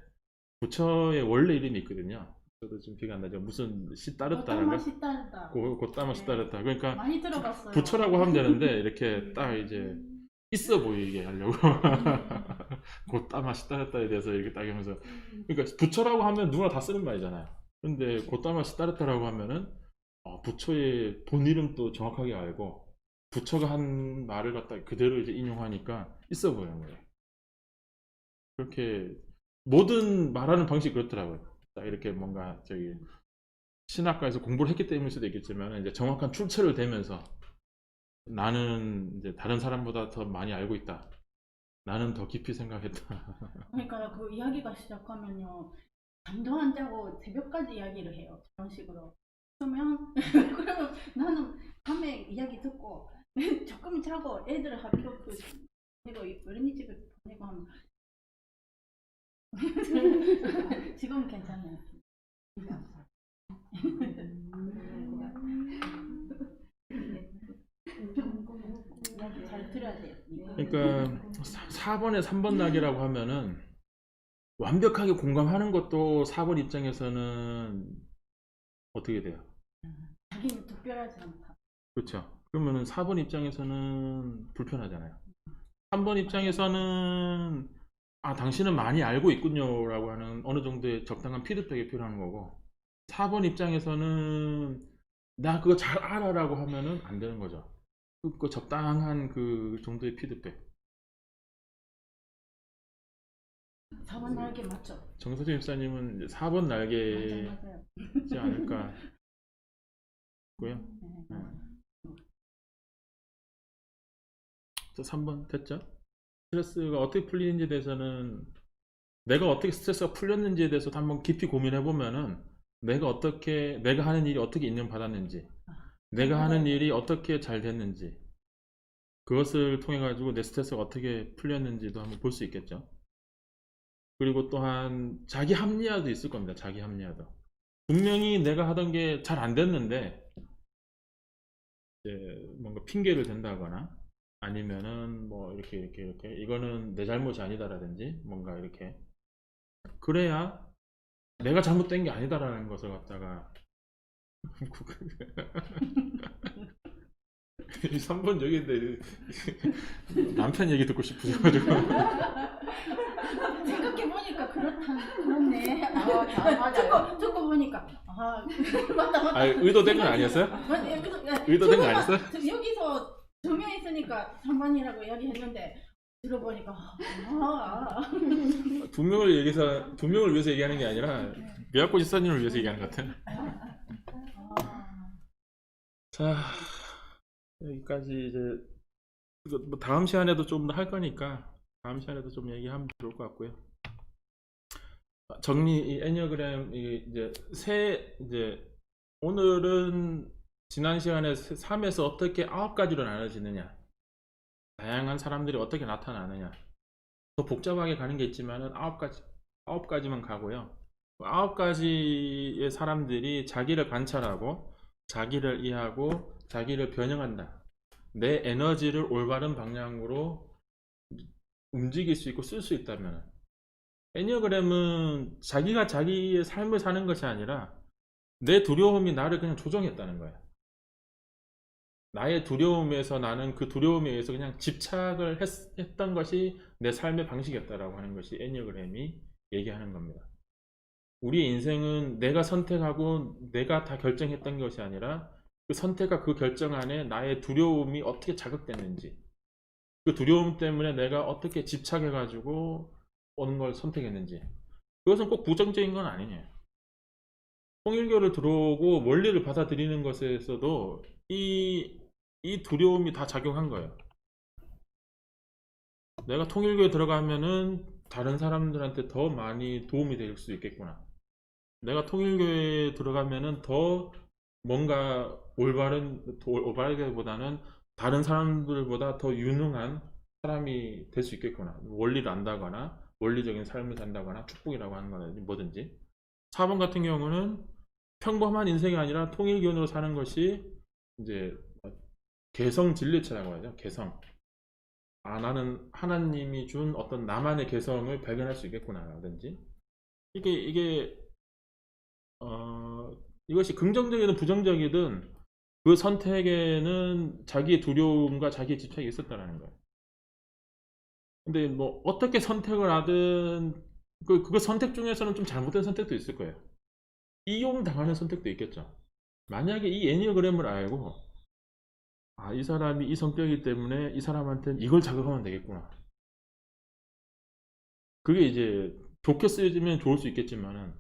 부처의 원래 이름이 있거든요. 저도 지금 기억 안 나죠. 무슨 시따르다라가 맛이 따르다. 곧다마 시따르다. 그러니까 많이 들어봤어요. 부처라고 하면 되는데 이렇게 딱 이제 있어 보이게 하려고 곧다마 시따르다에 대해서 이렇게 딱 하면서, 그러니까 부처라고 하면 누구나 다 쓰는 말이잖아요. 근데 곧다마 시따르다라고 하면은 부처의 본 이름도 정확하게 알고 부처가 한 말을 갖다 그대로 이제 인용하니까 있어 보이는 거예요. 그렇게 모든 말하는 방식이 그렇더라고요. 딱 이렇게 뭔가 저기 신학과에서 공부를 했기 때문일 수도 있겠지만 이제 정확한 출처를 대면서 나는 이제 다른 사람보다 더 많이 알고 있다. 나는 더 깊이 생각했다. 그러니까 그 이야기가 시작하면요. 잠도 안 자고 새벽까지 이야기를 해요. 저런 식으로. 그러면 나는 밤에 이야기 듣고 조금 자고 애들 학교 그리고 어린이집에 보내고 하면 지금 괜찮아요. 이야기 잘 들어야 돼요. 그러니까 4번에 3번 낙이라고 하면은 완벽하게 공감하는 것도 4번 입장에서는 어떻게 돼요? 자기는 특별하지 않다. 그렇죠. 그러면은 4번 입장에서는 불편하잖아요. 3번 입장에서는 당신은 많이 알고 있군요 라고 하는 어느 정도의 적당한 피드백이 필요한 거고, 4번 입장에서는 나 그거 잘 알아 라고 하면은 안 되는 거죠. 그 적당한 그 정도의 피드백. 4번 날개 맞죠? 정서진 집사님은 이제 4번 날개지 맞아요. 않을까 고요. 네. 저 3번 됐죠? 스트레스가 어떻게 풀리는지에 대해서는 내가 어떻게 스트레스가 풀렸는지에 대해서 한번 깊이 고민해 보면은 내가 하는 일이 어떻게 인정받았는지, 내가 하는 일이 어떻게 잘 됐는지, 그것을 통해 가지고 내 스트레스가 어떻게 풀렸는지도 한번 볼 수 있겠죠. 그리고 또한 자기 합리화도 있을 겁니다. 자기 합리화도. 분명히 내가 하던 게 잘 안 됐는데 이제 뭔가 핑계를 댄다거나 아니면은 뭐 이렇게 이거는 내 잘못이 아니다라든지 뭔가 이렇게 그래야 내가 잘못된 게 아니다라는 것을 갖다가 이 3번 여기인데 남편 얘기 듣고 싶으셔가지고. 생각해보니까 그렇네. 맞아요. 듣고 보니까, 맞다. 아, 의도된 건 아니었어요? 의도된 거 아니었어요? 여기서 2명 있으니까 3번이라고 이야기했는데, 들어보니까, 두 명을 위해서 얘기하는 게 아니라 미야코 지사님을 위해서 얘기하는 것 같아요. 자, 여기까지 이제 이거 뭐 다음 시간에도 좀 더 할 거니까 다음 시간에도 좀 얘기하면 좋을 것 같고요. 정리 이 애니어그램 이제 오늘은 지난 시간에 3에서 어떻게 9가지로 나눠지느냐, 다양한 사람들이 어떻게 나타나느냐, 더 복잡하게 가는 게 있지만은 9가지만 가고요. 9가지의 사람들이 자기를 관찰하고 자기를 이해하고 자기를 변형한다. 내 에너지를 올바른 방향으로 움직일 수 있고 쓸 수 있다면, 애니어그램은 자기가 자기의 삶을 사는 것이 아니라 내 두려움이 나를 그냥 조종했다는 거야. 나의 두려움에서 나는 그 두려움에 의해서 그냥 집착을 했던 것이 내 삶의 방식이었다라고 하는 것이 애니어그램이 얘기하는 겁니다. 우리의 인생은 내가 선택하고 내가 다 결정했던 것이 아니라 그 선택과 그 결정 안에 나의 두려움이 어떻게 자극됐는지, 그 두려움 때문에 내가 어떻게 집착해 가지고 어느 걸 선택했는지, 그것은 꼭 부정적인 건 아니에요. 통일교를 들어오고 원리를 받아들이는 것에서도 이 두려움이 다 작용한 거예요. 내가 통일교에 들어가면은 다른 사람들한테 더 많이 도움이 될 수 있겠구나, 내가 통일교에 들어가면은 더 뭔가 올바르게보다는 다른 사람들보다 더 유능한 사람이 될 수 있겠구나, 원리를 안다거나 원리적인 삶을 산다거나 축복이라고 하는 거든지 뭐든지. 4번 같은 경우는 평범한 인생이 아니라 통일교훈으로 사는 것이 이제 개성 진리체라고 하죠. 개성. 나는 하나님이 준 어떤 나만의 개성을 발견할 수 있겠구나 라든지, 이게 이것이 긍정적이든 부정적이든 그 선택에는 자기의 두려움과 자기의 집착이 있었다는 거예요. 근데 뭐 어떻게 선택을 하든 그 선택 중에서는 좀 잘못된 선택도 있을 거예요. 이용당하는 선택도 있겠죠. 만약에 이 애니어그램을 알고 이 사람이 이 성격이기 때문에 이 사람한테는 이걸 자극하면 되겠구나, 그게 이제 좋게 쓰여지면 좋을 수 있겠지만은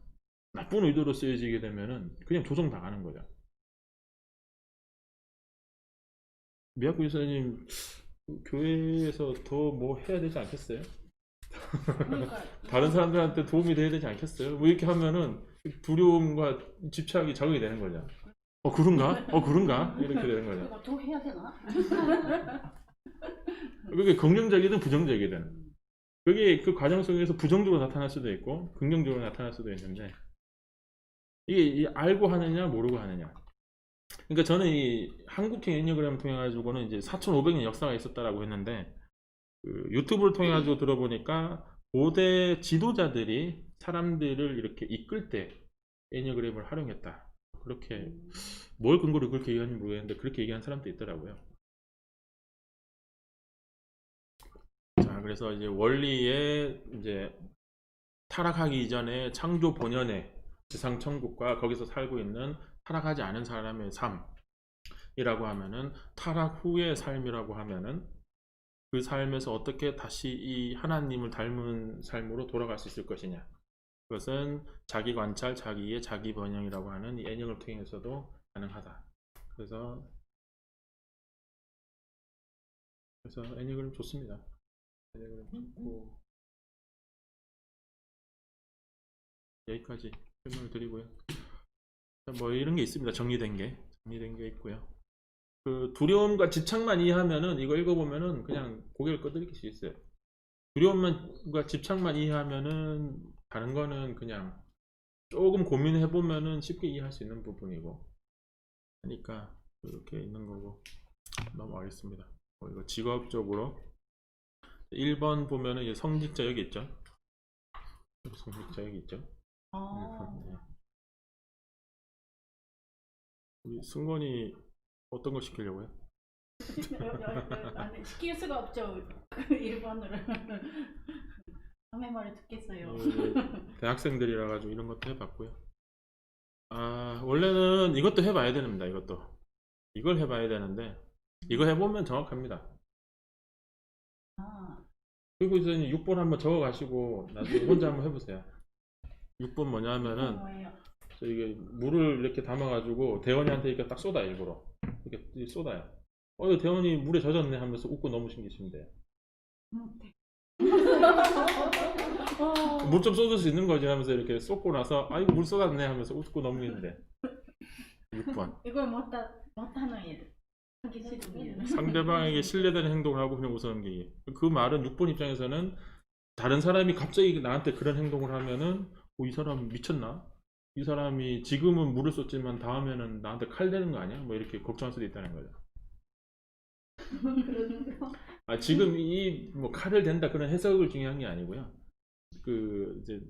나쁜 의도로 쓰여지게 되면은 그냥 조정당하는 거죠. 미야코 유사님, 교회에서 더 뭐 해야 되지 않겠어요? 그러니까 다른 사람들한테 도움이 돼야 되지 않겠어요? 뭐 이렇게 하면은 두려움과 집착이 자극이 되는 거죠. 그런가? 그런가? 이렇게 되는 거죠. 내가 더 해야 되나? 그게 긍정적이든 부정적이든, 그게 그 과정 속에서 부정적으로 나타날 수도 있고 긍정적으로 나타날 수도 있는데, 이게 알고 하느냐 모르고 하느냐. 그러니까 저는 이 한국형 애니어그램을 통해 가지고는 이제 4,500년 역사가 있었다라고 했는데, 그 유튜브를 통해 가지고 들어보니까 고대 지도자들이 사람들을 이렇게 이끌 때 애니어그램을 활용했다, 그렇게 뭘 근거로 그렇게 얘기하는지 모르겠는데 그렇게 얘기한 사람도 있더라고요. 자, 그래서 이제 원리에 이제 타락하기 이전에 창조 본연의 지상 천국과 거기서 살고 있는 타락하지 않은 사람의 삶이라고 하면은, 타락 후의 삶이라고 하면은 그 삶에서 어떻게 다시 이 하나님을 닮은 삶으로 돌아갈 수 있을 것이냐, 그것은 자기 관찰, 자기의 자기 번영이라고 하는 이 애니어를 통해서도 가능하다. 그래서 애니어그램 좋습니다. 애니어그램 좋고, 여기까지 설명을 드리고요. 뭐 이런 게 있습니다. 정리된 게 있고요. 그 두려움과 집착만 이해하면은, 이거 읽어보면은 그냥 고개를 끄덕일 수 있어요. 두려움과 집착만 이해하면은 다른 거는 그냥 조금 고민해보면은 쉽게 이해할 수 있는 부분이고 하니까 이렇게 있는 거고 넘어가겠습니다. 이거 직업적으로 1번 보면은 이제 성직자 여기 있죠. 성직자 여기 있죠. 네. 우리 승건이 어떤 거 시키려고요? 나는 시킬 수가 없죠. 일본어를. 남의 말을 듣겠어요. 대학생들이라 가지고 이런 것도 해봤고요. 아, 원래는 이것도 해봐야 됩니다. 이걸 해봐야 되는데 이거 해보면 정확합니다. 아, 그리고 이제 6번 한번 적어가시고 나중에 혼자 한번 해보세요. 6번 뭐냐면은 뭐예요? 이게 물을 이렇게 담아가지고 대원이한테 이렇게 딱 쏟아 일부러 이렇게 쏟아요. 이거 대원이 물에 젖었네 하면서 웃고 넘으신 계시면 돼요. 물 좀 쏟을 수 있는 거지 하면서 이렇게 쏟고 나서 아이고 물 쏟았네 하면서 웃고 넘기면 돼. 6번 이걸 못하는 일. 하기 싫은 일. 상대방에게 신뢰되는 행동을 하고 그냥 웃어넘기기. 그 말은 6번 입장에서는 다른 사람이 갑자기 나한테 그런 행동을 하면은 이 사람 미쳤나? 이 사람이 지금은 물을 쏟지만 다음에는 나한테 칼 대는 거 아니야? 뭐 이렇게 걱정할 수도 있다는 거죠. 아, 지금 이 뭐 칼을 댄다 그런 해석을 중요한 게 아니고요. 그 이제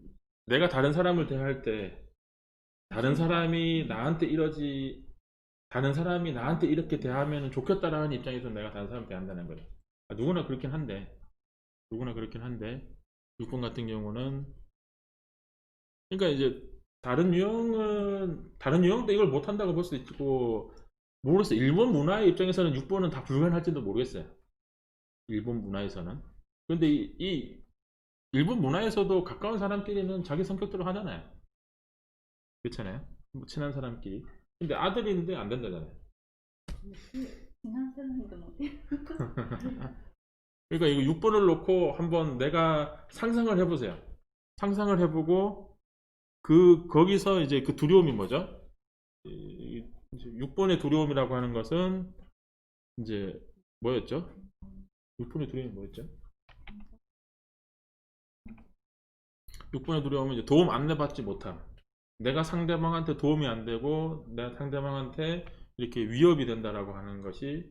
내가 다른 사람을 대할 때 다른 사람이 나한테 이렇게 대하면 좋겠다라는 입장에서 내가 다른 사람을 대한다는 거죠. 아, 누구나 그렇긴 한데 6번 같은 경우는 그러니까 이제 다른 유형도 이걸 못한다고 볼 수도 있고 모르겠어요. 일본 문화의 입장에서는 6번은 다 불가능할지도 모르겠어요. 일본 문화에서는. 근데 이 일본 문화에서도 가까운 사람끼리는 자기 성격대로 하잖아요. 그렇잖아요. 뭐 친한 사람끼리. 근데 아들인데 안 된다잖아요. 지난 사람도 못해. 그러니까 이거 6번을 놓고 한번 내가 상상을 해보세요. 상상을 해보고 거기서 이제 그 두려움이 뭐죠? 6번의 두려움이라고 하는 것은 이제 뭐였죠? 6번의 두려움이 뭐였죠? 6번의 두려움은 이제 도움 안내받지 못함. 내가 상대방한테 도움이 안 되고 내가 상대방한테 이렇게 위협이 된다라고 하는 것이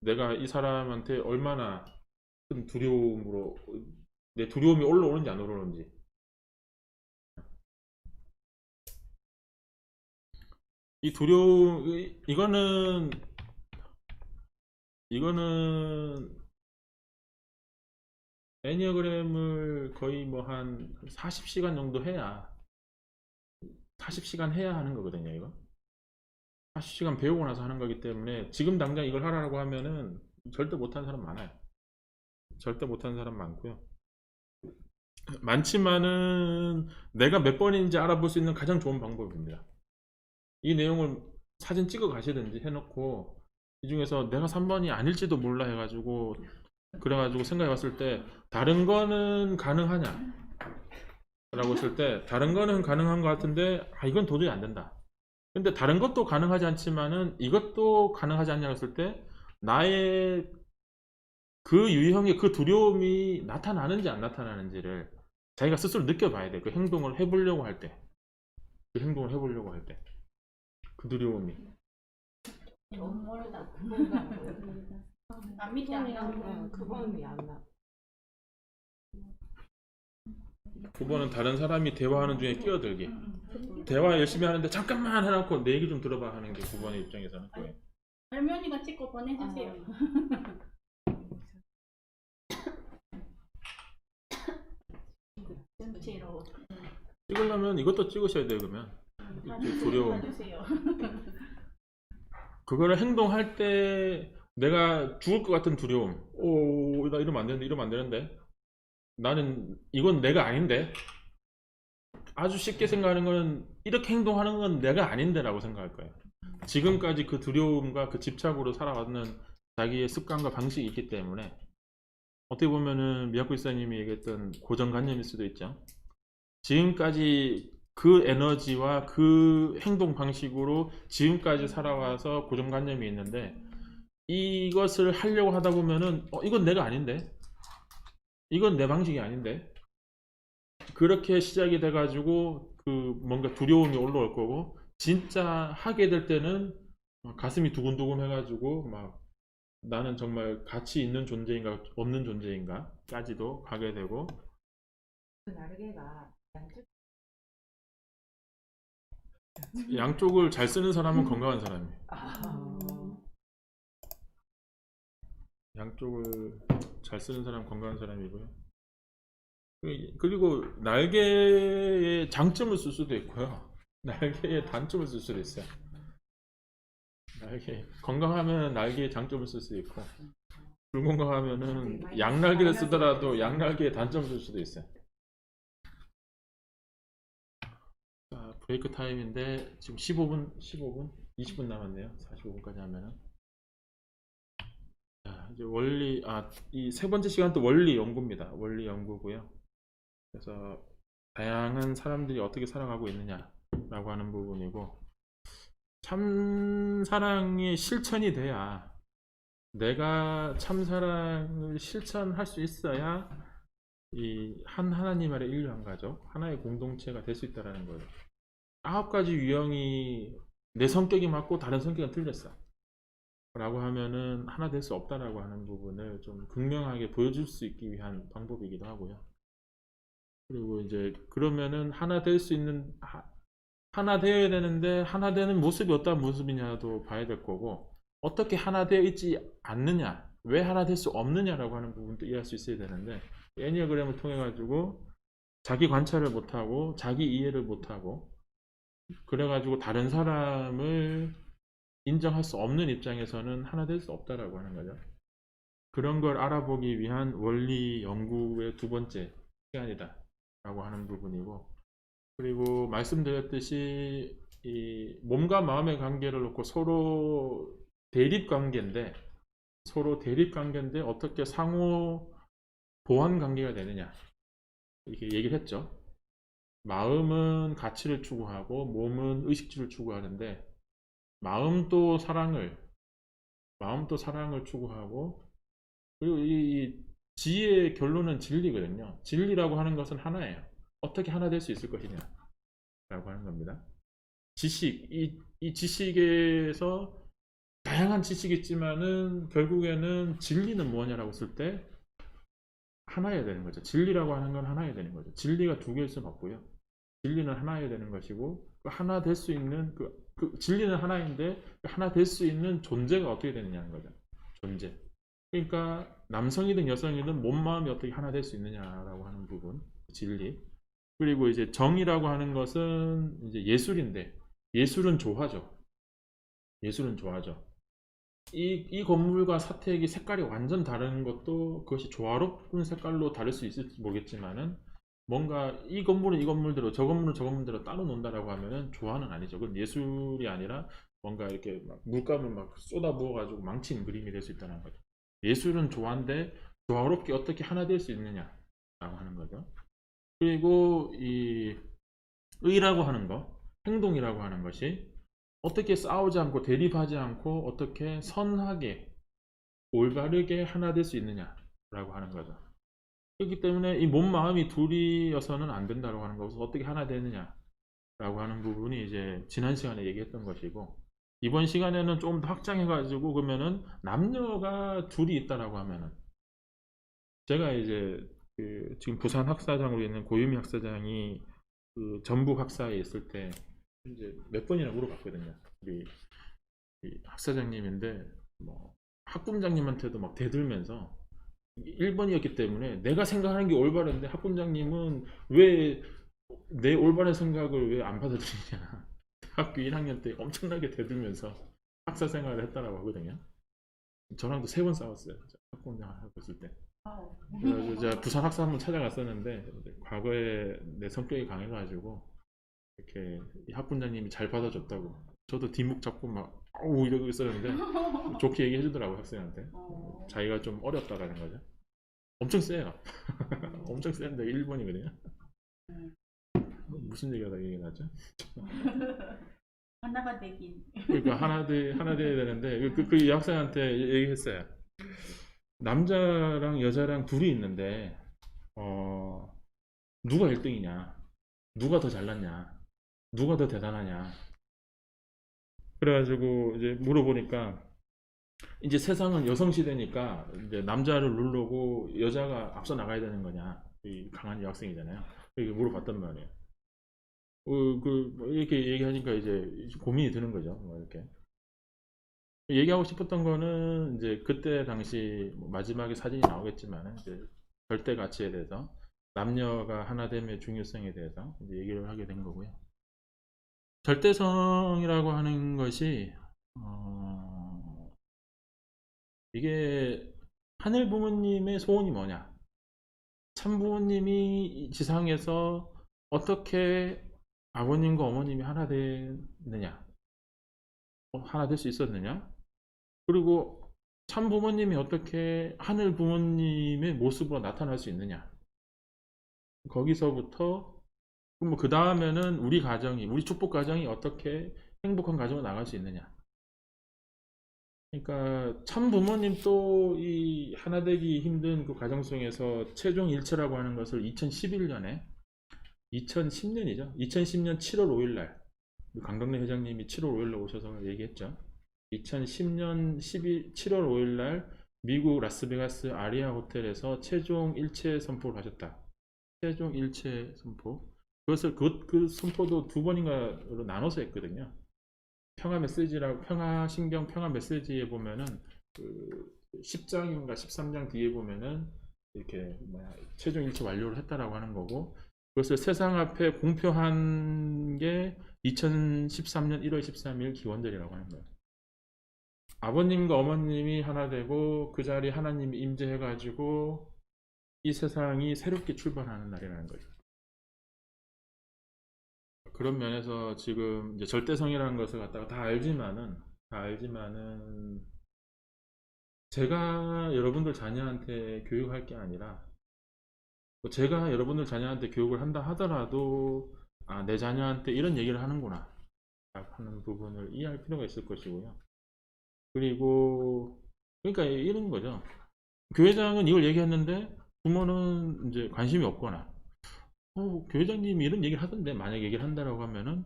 내가 이 사람한테 얼마나 큰 두려움으로 내 두려움이 올라오는지 안 올라오는지. 이 두려움 이거는 애니어그램을 거의 뭐 한 40시간 정도 해야 40시간 해야 하는 거거든요. 이거 40시간 배우고 나서 하는 거기 때문에 지금 당장 이걸 하라고 하면은 절대 못하는 사람 많아요. 절대 못하는 사람 많고요. 많지만은 내가 몇 번인지 알아볼 수 있는 가장 좋은 방법입니다. 이 내용을 사진 찍어 가시든지 해놓고 이 중에서 내가 3번이 아닐지도 몰라 해가지고 그래가지고 생각해 봤을 때 다른 거는 가능하냐 라고 했을 때 다른 거는 가능한 것 같은데 이건 도저히 안 된다. 근데 다른 것도 가능하지 않지만은 이것도 가능하지 않냐 했을 때 나의 그 유형의 그 두려움이 나타나는지 안 나타나는지를 자기가 스스로 느껴봐야 돼. 그 행동을 해보려고 할 때. 그 두려움이. 너무 멀다. 그거는 안 믿지 않나? 그거는 안 나. 9번은 다른 사람이 대화하는 중에 끼어들기. 대화 열심히 하는데 잠깐만 해놓고 내 얘기 좀 들어봐 하는 게 9번의 입장에서는 거예요. 할머니가 찍고 보내주세요. 전체로. 찍으려면 이것도 찍으셔야 돼요. 그러면 두려움. 봐주세요. 그거를 행동할 때 내가 죽을 것 같은 두려움. 나 이러면 안 되는데. 나는 이건 내가 아닌데. 아주 쉽게 생각하는 거는 이렇게 행동하는 건 내가 아닌데 라고 생각할 거예요. 지금까지 그 두려움과 그 집착으로 살아왔는 자기의 습관과 방식이 있기 때문에 어떻게 보면은 미야코 이사님이 얘기했던 고정관념일 수도 있죠. 지금까지 그 에너지와 그 행동 방식으로 지금까지 살아와서 고정관념이 있는데 이것을 하려고 하다 보면은 이건 내가 아닌데, 이건 내 방식이 아닌데, 그렇게 시작이 돼가지고 그 뭔가 두려움이 올라올 거고 진짜 하게 될 때는 가슴이 두근두근 해가지고 막 나는 정말 가치 있는 존재인가 없는 존재인가 까지도 가게 되고. 그 날개가 양쪽 양쪽을 잘 쓰는 사람은 건강한 사람이에요. 양쪽을 잘 쓰는 사람 건강한 사람이고요. 그리고 날개의 장점을 쓸 수도 있고요. 날개의 단점을 쓸 수도 있어요. 날개 건강하면 날개의 장점을 쓸 수도 있고 불건강하면은 양날개를 쓰더라도 양날개의 단점을 쓸 수도 있어요. 자, 브레이크 타임인데 지금 15분, 20분 남았네요. 45분까지 하면은. 자, 이제 원리, 이 세 번째 시간도 원리 연구입니다. 원리 연구고요. 그래서 다양한 사람들이 어떻게 살아가고 있느냐라고 하는 부분이고, 참사랑의 실천이 돼야, 내가 참사랑을 실천할 수 있어야 이 하나님 아래 인류 한 가족, 하나의 공동체가 될 수 있다는 거예요. 9가지 유형이 내 성격이 맞고 다른 성격은 틀렸어 라고 하면은 하나 될 수 없다라고 하는 부분을 좀 극명하게 보여줄 수 있기 위한 방법이기도 하고요. 그리고 이제 그러면은 하나 될 수 있는, 하나 되어야 되는데 하나 되는 모습이 어떤 모습이냐도 봐야 될 거고, 어떻게 하나 되어 있지 않느냐, 왜 하나 될 수 없느냐라고 하는 부분도 이해할 수 있어야 되는데, 애니어그램을 통해 가지고 자기 관찰을 못하고 자기 이해를 못하고 그래가지고 다른 사람을 인정할 수 없는 입장에서는 하나 될 수 없다라고 하는 거죠. 그런 걸 알아보기 위한 원리 연구의 두 번째 시간이다 라고 하는 부분이고, 그리고 말씀드렸듯이 이 몸과 마음의 관계를 놓고 서로 대립 관계인데 어떻게 상호 보완 관계가 되느냐 이렇게 얘기를 했죠. 마음은 가치를 추구하고 몸은 의식주를 추구하는데 마음도 사랑을 추구하고, 그리고 이 지혜의 결론은 진리거든요. 진리라고 하는 것은 하나예요. 어떻게 하나 될 수 있을 것이냐 라고 하는 겁니다. 지식, 이 지식에서 다양한 지식이 있지만은 결국에는 진리는 뭐냐라고 했을 때 하나여야 되는 거죠. 진리라고 하는 건 하나여야 되는 거죠. 진리가 두 개일 수는 없고요. 진리는 하나여야 되는 것이고, 하나 될 수 있는 진리는 하나인데 하나 될 수 있는 존재가 어떻게 되느냐는 거죠. 존재. 그러니까 남성이든 여성이든 몸 마음이 어떻게 하나 될 수 있느냐라고 하는 부분, 진리. 그리고 이제 정이라고 하는 것은 이제 예술인데, 예술은 조화죠. 이 건물과 사택이 색깔이 완전 다른 것도 그것이 조화롭은 색깔로 다를 수 있을지 모르겠지만은, 뭔가 이 건물은 이 건물대로 저 건물은 저 건물대로 따로 논다라고 하면은 조화는 아니죠. 그건 예술이 아니라 뭔가 이렇게 막 물감을 막 쏟아 부어 가지고 망친 그림이 될 수 있다는 거죠. 예술은 조화인데 조화롭게 어떻게 하나 될 수 있느냐라고 하는 거죠. 그리고 이 의라고 하는 거, 행동이라고 하는 것이 어떻게 싸우지 않고 대립하지 않고 어떻게 선하게 올바르게 하나 될 수 있느냐라고 하는 거죠. 그렇기 때문에 이 몸 마음이 둘이어서는 안 된다고 하는 것을 어떻게 하나 되느냐라고 하는 부분이 이제 지난 시간에 얘기했던 것이고, 이번 시간에는 조금 더 확장해 가지고 그러면은 남녀가 둘이 있다라고 하면은, 제가 이제 지금 부산 학사장으로 있는 고유미 학사장이 전북 학사에 있을 때 이제 몇 번이나 물어봤거든요. 우리 학사장님인데 뭐 학부장님한테도 막 대들면서 1번이었기 때문에 내가 생각하는 게 올바른데 학부장님은 왜 내 올바른 생각을 왜 안 받아들이냐. 학교 1학년 때 엄청나게 대들면서 학사 생활을 했다라고 하거든요. 저랑도 3번 싸웠어요. 학부장 하고 있을 때. 그래서 제가 부산 학사 한번 찾아갔었는데, 과거에 내 성격이 강해가지고 이렇게 이 학부장님이 잘 받아줬다고 저도 뒷목 잡고 막 아우 이러고 있었는데 좋게 얘기해 주더라고 학생한테. 자기가 좀 어렵다라는 거죠. 엄청 세요. 엄청 센데 1번이거든요. 무슨 얘기하다 얘기 나죠? 하나가 되긴. 그러니까 하나 돼야 되는데 그 학생한테 얘기했어요. 남자랑 여자랑 둘이 있는데 누가 1등이냐, 누가 더 잘났냐, 누가 더 대단하냐. 그래가지고 이제 물어보니까 이제 세상은 여성 시대니까 이제 남자를 누르고 여자가 앞서 나가야 되는 거냐, 이 강한 여학생이잖아요. 이렇게 물어봤단 말이에요. 뭐 이렇게 얘기하니까 이제 고민이 드는 거죠. 뭐 이렇게 얘기하고 싶었던 거는 이제 그때 당시 뭐 마지막에 사진이 나오겠지만 이제 절대 가치에 대해서 남녀가 하나됨의 중요성에 대해서 이제 얘기를 하게 된 거고요. 절대성이라고 하는 것이 이게 하늘 부모님의 소원이 뭐냐? 참 부모님이 지상에서 어떻게 아버님과 어머님이 하나 되느냐? 하나 될 수 있었느냐? 그리고 참 부모님이 어떻게 하늘 부모님의 모습으로 나타날 수 있느냐? 거기서부터 뭐 그 다음에는 우리 가정이, 우리 축복 가정이 어떻게 행복한 가정으로 나갈 수 있느냐? 그러니까 참 부모님도 이 하나 되기 힘든 그 가정 속에서 최종 일체라고 하는 것을 2011년에 2010년이죠. 2010년 7월 5일 날 강덕래 회장님이 7월 5일 날 오셔서 얘기했죠. 2010년 7월 5일 날 미국 라스베가스 아리아 호텔에서 최종 일체 선포를 하셨다. 최종 일체 선포. 그것을 그 선포도 두 번인가 나눠서 했거든요. 평화 메시지라고 평화 신경 평화 메시지에 보면은 그 10장인가 13장 뒤에 보면은 이렇게 최종 일치 완료를 했다라고 하는 거고, 그것을 세상 앞에 공표한 게 2013년 1월 13일 기원절이라고 하는 거예요. 아버님과 어머님이 하나 되고 그 자리에 하나님이 임재해 가지고 이 세상이 새롭게 출발하는 날이라는 거죠. 그런 면에서 지금 이제 절대성이라는 것을 갖다가 다 알지만은 제가 여러분들 자녀한테 교육할 게 아니라 제가 여러분들 자녀한테 교육을 한다 하더라도 내 자녀한테 이런 얘기를 하는구나 하는 부분을 이해할 필요가 있을 것이고요. 그리고 그러니까 이런 거죠. 교회장은 이걸 얘기했는데 부모는 이제 관심이 없거나 교회장님이 이런 얘기를 하던데 만약 얘기를 한다라고 하면은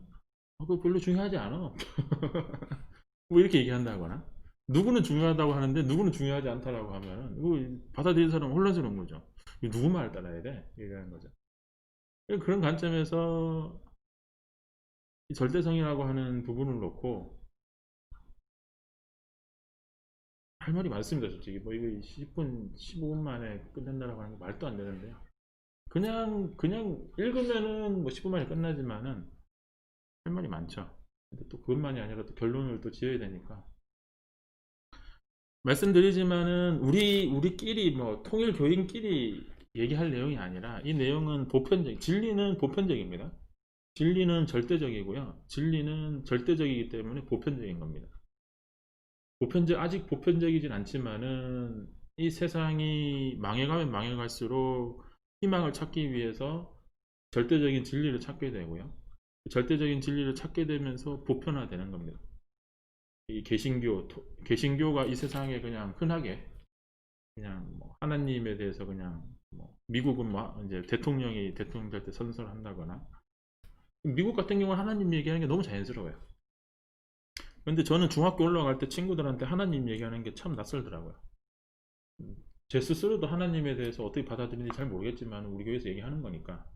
그거 별로 중요하지 않아. 뭐 이렇게 얘기한다거나, 누구는 중요하다고 하는데 누구는 중요하지 않다라고 하면은 이거 받아들이는 사람은 혼란스러운 거죠. 이거 누구 말을 따라야 돼? 얘기하는 거죠. 그런 관점에서 이 절대성이라고 하는 부분을 놓고 할 말이 많습니다. 솔직히 뭐 이거 10분 15분 만에 끝낸다라고 하는 게 말도 안 되는데요. 그냥 읽으면은 뭐 10분 만에 끝나지만은 할 말이 많죠. 근데 또 그것만이 아니라 또 결론을 또 지어야 되니까 말씀드리지만은 우리끼리 뭐 통일 교인끼리 얘기할 내용이 아니라 이 내용은 진리는 보편적입니다. 진리는 절대적이고요. 진리는 절대적이기 때문에 보편적인 겁니다. 아직 보편적이진 않지만은 이 세상이 망해가면 망해갈수록 희망을 찾기 위해서 절대적인 진리를 찾게 되고요. 절대적인 진리를 찾게 되면서 보편화되는 겁니다. 이 개신교가 이 세상에 그냥 흔하게 그냥 뭐 하나님에 대해서 그냥 뭐 미국은 뭐 이제 대통령이 대통령 될 때 선서한다거나, 미국 같은 경우는 하나님 얘기하는 게 너무 자연스러워요. 근데 저는 중학교 올라갈 때 친구들한테 하나님 얘기하는 게 참 낯설더라고요. 제 스스로도 하나님에 대해서 어떻게 받아들이는지 잘 모르겠지만 우리 교회에서 얘기하는 거니까.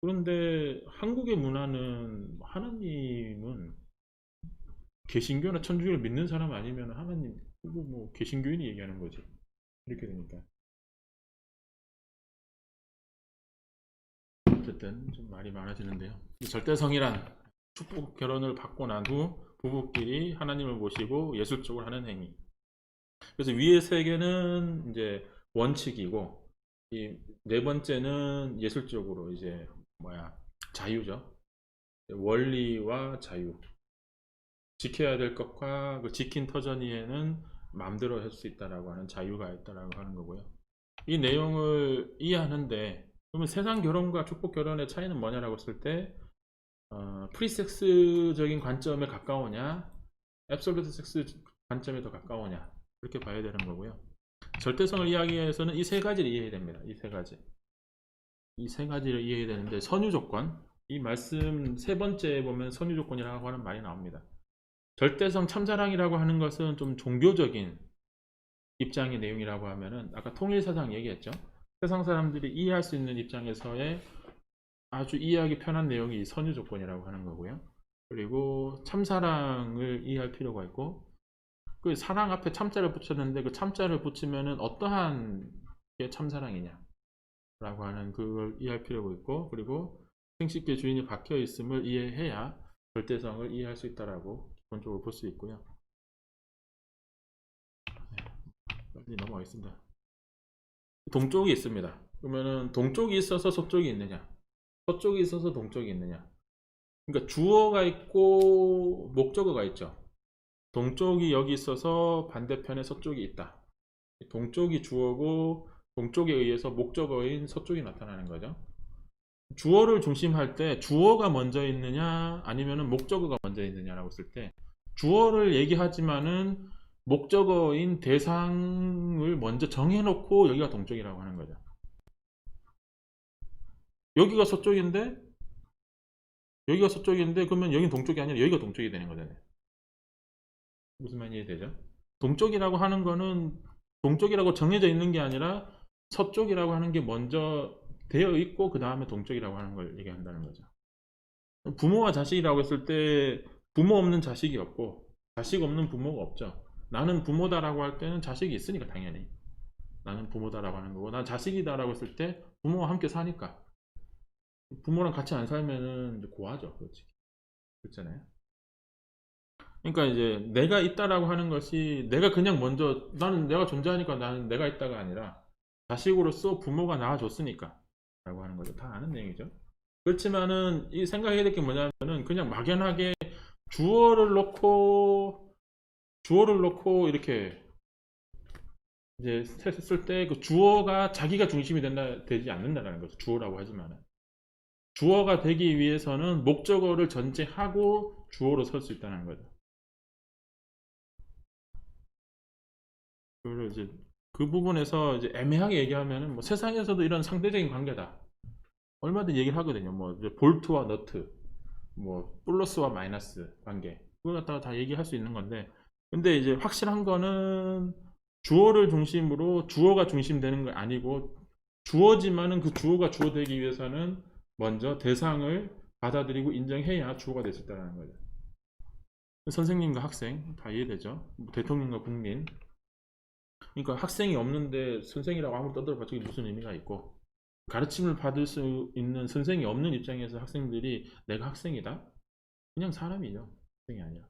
그런데 한국의 문화는 하나님은 개신교나 천주교를 믿는 사람 아니면 하나님 그거 뭐 개신교인이 얘기하는 거지. 이렇게 되니까 어쨌든 좀 말이 많아지는데요. 절대성이란 축복 결혼을 받고 난 후 부부끼리 하나님을 모시고 예술적으로 하는 행위. 그래서 위의 세 개는 이제 원칙이고, 이 네 번째는 예술적으로 이제 자유죠. 원리와 자유. 지켜야 될 것과 그 지킨 터전이에는 마음대로 할 수 있다라고 하는 자유가 있다라고 하는 거고요. 이 내용을 이해하는데, 그러면 세상 결혼과 축복 결혼의 차이는 뭐냐라고 했을 때 프리섹스적인 관점에 가까우냐, 앱솔루트 섹스 관점에 더 가까우냐, 그렇게 봐야 되는 거고요. 절대성을 이야기하기 위해서는 이 세 가지를 이해해야 됩니다. 이 세 가지를 이해해야 되는데, 선유 조건, 이 말씀 세 번째에 보면 선유 조건이라고 하는 말이 나옵니다. 절대성 참사랑이라고 하는 것은 좀 종교적인 입장의 내용이라고 하면은 아까 통일사상 얘기했죠. 세상 사람들이 이해할 수 있는 입장에서의 아주 이해하기 편한 내용이 선유 조건이라고 하는 거고요. 그리고 참사랑을 이해할 필요가 있고, 그 사랑 앞에 참자를 붙였는데 그 참자를 붙이면은 어떠한 게 참사랑이냐 라고 하는 그걸 이해할 필요가 있고, 그리고 생식계 주인이 박혀 있음을 이해해야 절대성을 이해할 수 있다라고 기본적으로 볼 수 있고요. 네, 빨리 넘어가겠습니다. 동쪽이 있습니다. 그러면은 동쪽이 있어서 서쪽이 있느냐, 서쪽이 있어서 동쪽이 있느냐. 그러니까 주어가 있고 목적어가 있죠. 동쪽이 여기 있어서 반대편에 서쪽이 있다. 동쪽이 주어고 동쪽에 의해서 목적어인 서쪽이 나타나는 거죠. 주어를 중심할 때 주어가 먼저 있느냐 아니면 목적어가 먼저 있느냐라고 했을 때 주어를 얘기하지만은 목적어인 대상을 먼저 정해놓고 여기가 동쪽이라고 하는 거죠. 여기가 서쪽인데 그러면 여기는 동쪽이 아니라 여기가 동쪽이 되는 거잖아요. 무슨 말인지 이해되죠? 동쪽이라고 하는 거는 동쪽이라고 정해져 있는 게 아니라 서쪽이라고 하는 게 먼저 되어 있고 그 다음에 동쪽이라고 하는 걸 얘기한다는 거죠. 부모와 자식이라고 했을 때 부모 없는 자식이 없고 자식 없는 부모가 없죠. 나는 부모다라고 할 때는 자식이 있으니까 당연히 나는 부모다라고 하는 거고, 난 자식이다라고 했을 때 부모와 함께 사니까. 부모랑 같이 안 살면은 고하죠. 그렇잖아요. 그러니까 이제 내가 있다라고 하는 것이 내가 그냥 먼저 나는 내가 존재하니까 나는 내가 있다가 아니라 자식으로서 부모가 낳아줬으니까 라고 하는 거죠. 다 아는 내용이죠. 그렇지만은 이 생각해야 될 게 뭐냐면은 그냥 막연하게 주어를 놓고 이렇게 이제 했을 때 그 주어가 자기가 중심이 되지 않는다는 거죠. 주어라고 하지만은 주어가 되기 위해서는 목적어를 전제하고 주어로 설 수 있다는 거죠. 그리고 이제 그 부분에서 이제 애매하게 얘기하면은 뭐 세상에서도 이런 상대적인 관계다. 얼마든지 얘기를 하거든요. 뭐 이제 볼트와 너트, 뭐 플러스와 마이너스 관계. 그걸 갖다가 다 얘기할 수 있는 건데, 근데 이제 확실한 거는 주어를 중심으로 주어가 중심되는 거 아니고 주어지만은 그 주어가 주어 되기 위해서는 먼저 대상을 받아들이고 인정해야 주어가 될 수 있다는 거죠. 선생님과 학생 다 이해되죠? 뭐 대통령과 국민. 그러니까 학생이 없는데 선생이라고 아무리 떠들어봐 저게 무슨 의미가 있고, 가르침을 받을 수 있는 선생이 없는 입장에서 학생들이 내가 학생이다? 그냥 사람이죠. 학생이 아니라.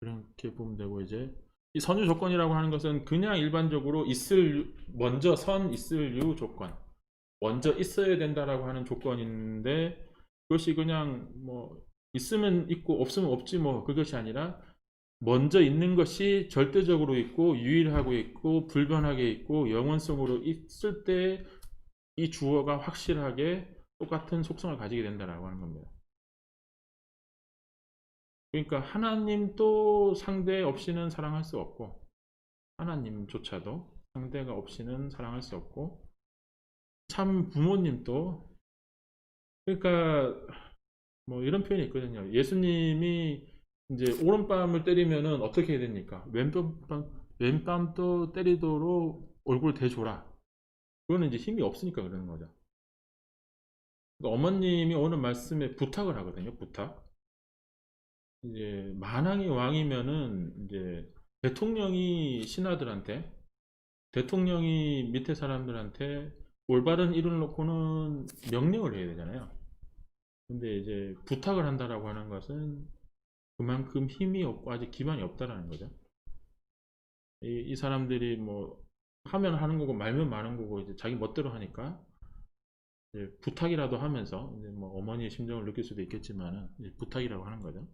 그렇게 보면 되고, 이제 이 선유 조건이라고 하는 것은 그냥 일반적으로 먼저 선 있을 유 조건, 먼저 있어야 된다라고 하는 조건인데, 그것이 그냥 뭐 있으면 있고 없으면 없지 뭐 그것이 아니라 먼저 있는 것이 절대적으로 있고 유일하고 있고 불변하게 있고 영원성으로 있을 때 이 주어가 확실하게 똑같은 속성을 가지게 된다라고 하는 겁니다. 그러니까 하나님도 상대 없이는 사랑할 수 없고, 하나님조차도 상대가 없이는 사랑할 수 없고, 참 부모님도, 그러니까 뭐 이런 표현이 있거든요. 예수님이 이제 오른뺨을 때리면은 어떻게 해야 됩니까? 왼뺨도 때리도록 얼굴 대줘라. 그거는 이제 힘이 없으니까 그러는 거죠. 그러니까 어머님이 오늘 말씀에 부탁을 하거든요. 부탁. 이제 만왕의 왕이면은 이제 대통령이 신하들한테, 대통령이 밑에 사람들한테 올바른 일을 놓고는 명령을 해야 되잖아요. 근데 이제 부탁을 한다라고 하는 것은 그만큼 힘이 없고 아직 기반이 없다라는 거죠. 이 사람들이 뭐 하면 하는 거고 말면 마는 거고 이제 자기 멋대로 하니까 이제 부탁이라도 하면서 이제 뭐 어머니의 심정을 느낄 수도 있겠지만은 이제 부탁이라고 하는 거죠.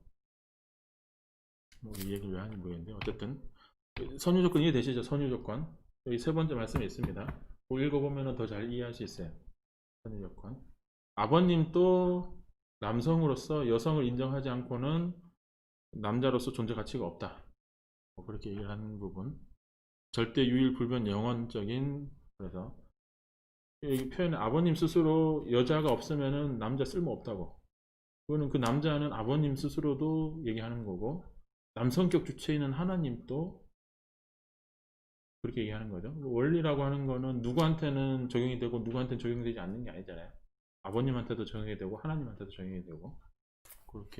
뭐 이 얘기를 왜 하는지 모르겠는데 어쨌든 선유 조건 이해되시죠? 선유 조건 여기 세 번째 말씀에 있습니다. 읽어보면 더 잘 이해할 수 있어요. 선유 조건. 아버님도 남성으로서 여성을 인정하지 않고는 남자로서 존재 가치가 없다. 뭐 그렇게 얘기를 하는 부분. 절대 유일 불변 영원적인, 그래서 여기 표현에 아버님 스스로 여자가 없으면은 남자 쓸모 없다고. 그거는 그 남자는 아버님 스스로도 얘기하는 거고, 남성격 주체인 하나님도 그렇게 얘기하는 거죠. 원리라고 하는 거는 누구한테는 적용이 되고 누구한테는 적용되지 않는 게 아니잖아요. 아버님한테도 적용이 되고 하나님한테도 적용이 되고 그렇게